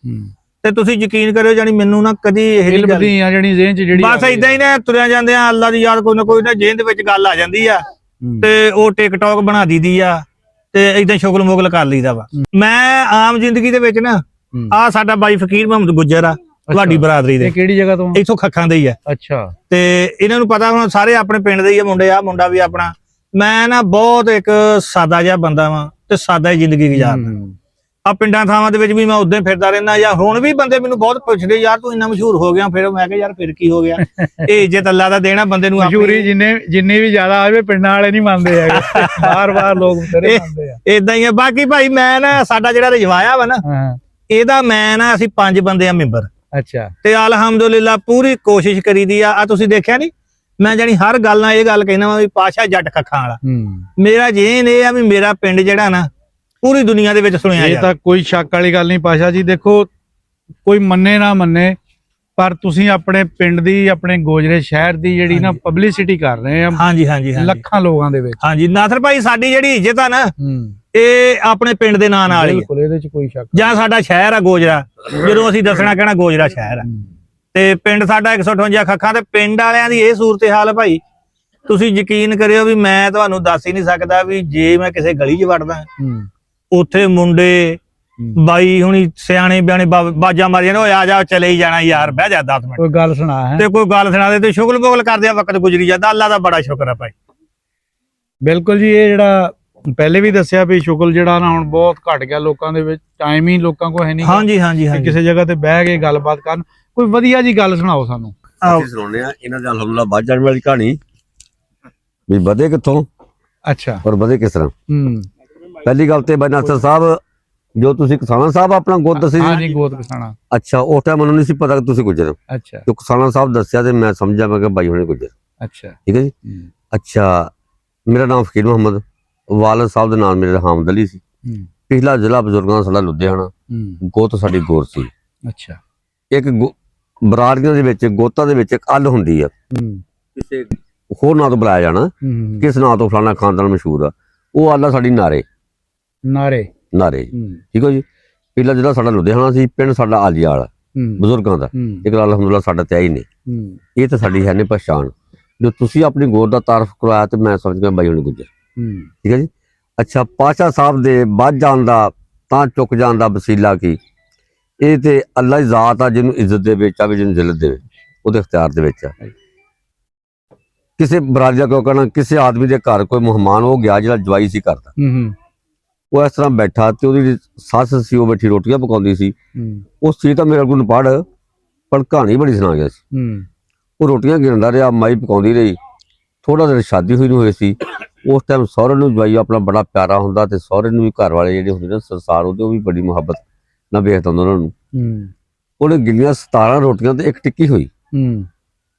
ਤੇ ਤੁਸੀਂ ਯਕੀਨ ਕਰਿਓ ਜਾਨੀ ਮੈਨੂੰ ਨਾ ਕਦੀ ਇਹ ਜਿਹੜੀ ਜ਼ੇਨ ਚ ਜਿਹੜੀ ਬਸ ਏਦਾਂ ਹੀ ਨਾ ਤੁਰਿਆ ਜਾਂਦੇ ਆ, ਅੱਲਾ ਦੀ ਯਾਦ ਕੋਈ ਨਾ ਜ਼ੇਨ ਦੇ ਵਿੱਚ ਗੱਲ ਆ ਜਾਂਦੀ ਆ, ਤੇ ਉਹ ਟਿਕਟੌਕ ਬਣਾ ਦੀਦੀ ਆ, ਤੇ ਏਦਾਂ ਸ਼ੁਗਲ ਮੁਗਲ ਕਰ ਲਈਦਾ ਵਾ। ਮੈਂ ਆਮ ਜ਼ਿੰਦਗੀ ਦੇ ਵਿੱਚ ਨਾ ਆ ਸਾਡਾ ਬਾਈ ਫਕੀਰ ਮੁਹੰਮਦ ਗੁੱਜਰ ਆ, ਤੁਹਾਡੀ ਬਰਾਦਰੀ ਦੇ। ਕਿਹੜੀ ਜਗ੍ਹਾ ਤੋਂ? ਇੱਥੋਂ ਖੱਖਾਂ ਦੇ ਹੀ ਆ। ਅੱਛਾ। ਤੇ ਇਹਨਾਂ ਨੂੰ ਪਤਾ ਹੁਣ ਸਾਰੇ ਆਪਣੇ ਪਿੰਡ ਦੇ ਹੀ ਆ ਮੁੰਡੇ, ਆ ਮੁੰਡਾ ਵੀ ਆਪਣਾ। ਮੈਂ ਨਾ ਬਹੁਤ ਇੱਕ ਸਾਦਾ ਜਿਹਾ ਬੰਦਾ ਵਾਂ, ਤੇ ਸਾਦਾ ਹੀ ਜ਼ਿੰਦਗੀ ਗੁਜ਼ਾਰਦਾ। ਆ ਪਿੰਡਾਂ ਥਾਵਾਂ ਦੇ ਵਿੱਚ ਵੀ ਮੈਂ ਉਦਾਂ ਹੀ ਫਿਰਦਾ ਰਹਿੰਦਾ, ਜਾਂ ਹੁਣ ਵੀ ਬੰਦੇ ਮੈਨੂੰ ਬਹੁਤ ਪੁੱਛਦੇ ਯਾਰ ਤੂੰ ਇੰਨਾ ਮਸ਼ਹੂਰ ਹੋ ਗਿਆ, ਫਿਰ ਮੈਂ ਕਿਹਾ ਯਾਰ ਫਿਰ ਕੀ ਹੋ ਗਿਆ, ਇਹ ਇੱਜ਼ਤ ਅੱਲਾ ਦਾ ਦੇਣਾ ਬੰਦੇ ਨੂੰ। ਮਸ਼ਹੂਰੀ ਜਿੰਨੀ ਵੀ ਜ਼ਿਆਦਾ ਆਵੇ ਪਿੰਡਾਂ ਵਾਲੇ ਨਹੀਂ ਮੰਨਦੇ ਹੈਗੇ, ਬਾਰ-ਬਾਰ ਲੋਕ ਬਥੇਰੇ ਮੰਨਦੇ ਆ। ਇਦਾਂ ਹੀ ਆ। ਬਾਕੀ ਭਾਈ ਮੈਂ ਨਾ ਸਾਡਾ ਜਿਹੜਾ ਰਜਵਾਇਆ ਵਾ ਨਾ ਇਹਦਾ ਮੈਂ ਨਾ ਅਸੀਂ 5 ਬੰਦੇ ਆ ਮੈਂਬਰ। ਅੱਛਾ। ਤੇ ਅਲਹਮਦੁਲਿਲਾ ਪੂਰੀ ਕੋਸ਼ਿਸ਼ ਕਰੀਦੀ ਆ ਤੁਸੀਂ ਦੇਖਿਆ ਨਹੀਂ ਮੈਂ ਜਾਨੀ ਹਰ ਗੱਲ ਨਾਲ ਇਹ ਗੱਲ ਕਹਿਣਾ ਵਾ ਵੀ ਪਾਸ਼ਾ ਜੱਟ ਕੱਖਾਂ ਵਾਲਾ। ਮੇਰਾ ਜੇਨ ਇਹ ਆ ਵੀ ਮੇਰਾ ਪਿੰਡ ਜਿਹੜਾ ਨਾ ਪੂਰੀ ਦੁਨੀਆ ਦੇ ਵਿੱਚ ਸੁਣਿਆ ਇਹ ਤਾਂ ਕੋਈ ਸ਼ੱਕ ਵਾਲੀ ਗੱਲ ਨਹੀਂ ਪਾਸ਼ਾ ਜੀ। ਦੇਖੋ ਕੋਈ ਮੰਨੇ ਨਾ ਮੰਨੇ ਪਰ ਤੁਸੀਂ ਆਪਣੇ ਪਿੰਡ ਦੀ ਆਪਣੇ ਗੋਜਰੇ ਸ਼ਹਿਰ ਦੀ ਜਿਹੜੀ ਨਾ ਪਬਲਿਸਿਟੀ ਕਰ ਰਹੇ ਆ। ਹਾਂਜੀ ਹਾਂਜੀ ਲੱਖਾਂ ਲੋਕਾਂ ਦੇ ਵਿੱਚ। ਹਾਂਜੀ ਨਾਸਰ ਭਾਈ ਸਾਡੀ ਜਿਹੜੀ ਇੱਜ਼ਤ ਆ ਨਾ ਇਹ ਆਪਣੇ ਪਿੰਡ ਦੇ ਨਾਂ ਨਾਲ ਹੀ ਬਿਲਕੁਲ, ਇਹਦੇ ਚ ਕੋਈ ਸ਼ੱਕ। ਜਾਂ ਸਾਡਾ ਸ਼ਹਿਰ ਆ ਗੋਜਰਾ, ਜਦੋਂ ਅਸੀਂ ਦੱਸਣਾ ਕਹਿਣਾ ਗੋਜਰਾ ਸ਼ਹਿਰ ਆ, ਤੇ ਪਿੰਡ ਸਾਡਾ 158 ਖੱਖਾਂ। ਤੇ ਪਿੰਡ ਵਾਲਿਆਂ ਦੀ ਇਹ ਸੂਰਤ ਹਾਲ ਭਾਈ ਤੁਸੀਂ ਯਕੀਨ ਕਰਿਓ ਵੀ ਮੈਂ ਤੁਹਾਨੂੰ ਦੱਸ ਹੀ ਨਹੀਂ ਸਕਦਾ ਵੀ ਜੇ ਮੈਂ ਕਿਸੇ ਗਲੀ 'ਚ ਵੜਦਾ ਉੱਥੇ ਮੁੰਡੇ ਬਾਈ ਹੁਣੀ ਸਿਆਣੇ ਬਿਆਣੇ ਬਾਜਾਂ ਮਾਰੀਆਂ ਓਏ ਆ ਜਾ ਚਲੇ ਹੀ ਜਾਣਾ ਯਾਰ ਬਹਿ ਜਾ 10 ਮਿੰਟ ਕੋਈ ਗੱਲ ਸੁਣਾ ਹੈ ਤੇ ਕੋਈ ਗੱਲ ਸੁਣਾ ਦੇ ਤੇ ਸ਼ੁਗਲ ਬੁਗਲ ਕਰਦੇ ਆ ਵਕਤ ਗੁਜ਼ਰੀ ਜਾਂਦਾ। ਅੱਲਾ ਦਾ ਬੜਾ ਸ਼ੁਕਰ ਆ ਭਾਈ। ਬਿਲਕੁਲ ਜੀ। ਇਹ ਜਿਹੜਾ ਪਹਿਲੇ ਵੀ ਦੱਸਿਆ ਵੀ ਸ਼ੁਗਲ ਜਿਹੜਾ ਨਾ ਹੁਣ ਬਹੁਤ ਘਟ ਗਿਆ ਲੋਕਾਂ ਦੇ ਵਿੱਚ, ਟਾਈਮ ਹੀ ਲੋਕਾਂ ਕੋਲ ਹੈ ਨਹੀਂ। ਹਾਂਜੀ ਹਾਂਜੀ ਹਾਂਜੀ ਕਿਸੇ ਜਗ੍ਹਾ ਤੇ ਬਹਿ ਕੇ ਗੱਲਬਾਤ ਕਰਨ। ਕੋਈ ਵਧੀਆ ਜੀ ਗੱਲ ਸੁਣਾਓ ਸਾਨੂੰ। ਅਸੀਂ ਸੁਣਾਉਂਦੇ ਆ ਇਹਨਾਂ ਦੇ ਅਲਹਮਦੁਲਿਲਾ ਵੱਧ ਜਾਣ ਵਾਲੀ ਕਹਾਣੀ ਵੀ ਵਧੇ ਕਿੱਥੋਂ ਅੱਛਾ ਔਰ ਵਧੇ ਕਿਸ ਤਰ੍ਹਾਂ। ਪਹਿਲੀ ਗੱਲ ਤੇ ਬਾਈ ਨਾਸਰ ਸਾਹਿਬ ਜੋ ਤੁਸੀਂ ਕਿਸਾਨ ਸਾਹਿਬ ਆਪਣਾ ਗੋਤ ਦੱਸੀ ਹਾਂਜੀ ਗੋਤ ਕਿਸਾਨਾ। ਅੱਛਾ ਉਸ ਟਾਈਮ ਮੈਨੂੰ ਨਹੀਂ ਸੀ ਪਤਾ ਕਿ ਤੁਸੀਂ ਗੁਜਰ। ਅੱਛਾ। ਜੋ ਕਿਸਾਨ ਸਾਹਿਬ ਦੱਸਿਆ ਤੇ ਮੈਂ ਸਮਝਿਆ ਮੈਂ ਕਿ ਬਾਈ ਹੁਣੇ ਗੁਜਰ। ਅੱਛਾ ਠੀਕ ਹੈ ਜੀ। ਅੱਛਾ ਮੇਰਾ ਨਾਮ ਫਕੀਰ ਮੁਹੰਮਦ, ਵਾਲਦ ਸਾਹਿਬ ਦਾ ਨਾਮ ਮੇਰਾ ਹਾਮਦ ਅਲੀ ਸੀ। ਪਿਛਲਾ ਜ਼ਿਲ੍ਹਾ ਬਜ਼ੁਰਗਾਂ ਦਾ ਸਾਡਾ ਲੁਧਿਆਣਾ, ਗੋਤ ਸਾਡੀ ਗੌਰ ਸੀ। ਅੱਛਾ। ਇੱਕ ਬਰਾੜੀਆਂ ਦੇ ਵਿੱਚ ਗੋਤਾਂ ਦੇ ਵਿੱਚ ਇੱਕ ਅੱਲ ਹੁੰਦੀ ਆ, ਕਿਸੇ ਹੋਰ ਨਾਂ ਤੋਂ ਬੁਲਾਇਆ ਜਾਣਾ, ਕਿਸ ਨਾਂ ਤੋਂ ਫਲਾਣਾ ਖਾਨਦਾਨ ਮਸ਼ਹੂਰ ਆ, ਉਹ ਅੱਲ ਆ ਸਾਡੀ ਨਾਰੇ ਨਾਰੇ। ਠੀਕ ਹੋ ਜੀ। ਪਹਿਲਾ ਜਿਹੜਾ ਸਾਡਾ ਲੁਧਿਆਣਾ ਸੀ, ਪਿੰਡ ਸਾਡਾ ਆਲੀਵਾਲ ਬਜ਼ੁਰਗਾਂ ਦਾ, ਇੱਕ ਅਲਹਮਦੁਲਿਲਾ ਸਾਡਾ ਤੇ ਹੀ ਨੇ। ਇਹ ਤਾਂ ਸਾਡੀ ਹੈ ਨੇ ਪਛਾਣ। ਜੋ ਤੁਸੀਂ ਆਪਣੀ ਗੌਰ ਦਾ ਤਾਰਫ ਕਰਵਾਇਆ ਤੇ ਮੈਂ ਸਮਝ ਗਿਆ ਬਾਈ ਹੁਣ ਗੁਜਰ। ਠੀਕ ਹੈ ਜੀ। ਅੱਛਾ ਪਾਸ਼ਾ ਸਾਹਿਬ ਦੇ ਵੱਧ ਜਾਣ ਦਾ ਤਾਂ ਚੁੱਕ ਜਾਣ ਦਾ ਵਸੀਲਾ ਕੀ, ਇਹ ਤੇ ਅੱਲਾ ਦੀ ਜ਼ਾਤ ਆ, ਜਿਹਨੂੰ ਇੱਜ਼ਤ ਦੇ ਵਿੱਚ ਆ, ਜਿਹਨੂੰ ਜ਼ਿਲਤ ਦੇ ਵਿੱਚ, ਉਹਦੇ ਇਖਤਿਆਰ ਦੇ ਵਿੱਚ ਆ। ਕਿਸੇ ਬਰਾਦਰੀ ਦਾ ਕਿਉਂ ਕਹਿਣਾ, ਕਿਸੇ ਆਦਮੀ ਦੇ ਘਰ ਕੋਈ ਮਹਿਮਾਨ ਹੋ ਗਿਆ ਜਿਹੜਾ ਜਵਾਈ ਸੀ ਕਰਦਾ, ਉਹ ਇਸ ਤਰ੍ਹਾਂ ਬੈਠਾ ਤੇ ਉਹਦੀ ਸੱਸ ਸੀ ਉਹ ਬੈਠੀ ਰੋਟੀਆਂ ਪਕਾਉਂਦੀ ਸੀ। ਉਸ ਚੀਜ਼ ਤਾਂ ਮੇਰੇ ਕੋਲ ਪੜ੍ਹ ਪਰ ਕਹਾਣੀ ਬੜੀ ਸੁਣਾ ਗਿਆ ਸੀ। ਉਹ ਰੋਟੀਆਂ ਗਿਣਦਾ ਰਿਹਾ, ਮਾਈ ਪਕਾਉਂਦੀ ਰਹੀ। ਥੋੜਾ ਦਿਨ ਸ਼ਾਦੀ ਹੋਈ ਨੂੰ ਹੋਏ ਸੀ। ਉਸ ਟਾਈਮ ਸਹੁਰੇ ਨੂੰ ਜਵਾਈ ਆਪਣਾ ਬੜਾ ਪਿਆਰਾ ਹੁੰਦਾ ਤੇ ਸਹੁਰੇ ਨੂੰ ਵੀ ਘਰ ਵਾਲੇ ਜਿਹੜੇ ਹੁੰਦੇ ਨਾ ਸੰਸਾਰ ਉਹਦੇ, ਉਹ ਵੀ ਬੜੀ ਮੁਹੱਬਤ ਨਾਲ ਵੇਖਦਾ ਹੁੰਦਾ ਉਹਨਾਂ ਨੂੰ। ਉਹਨੇ ਗਿਣੀਆਂ 17 ਰੋਟੀਆਂ ਤੇ ਇੱਕ ਟਿੱਕੀ ਹੋਈ।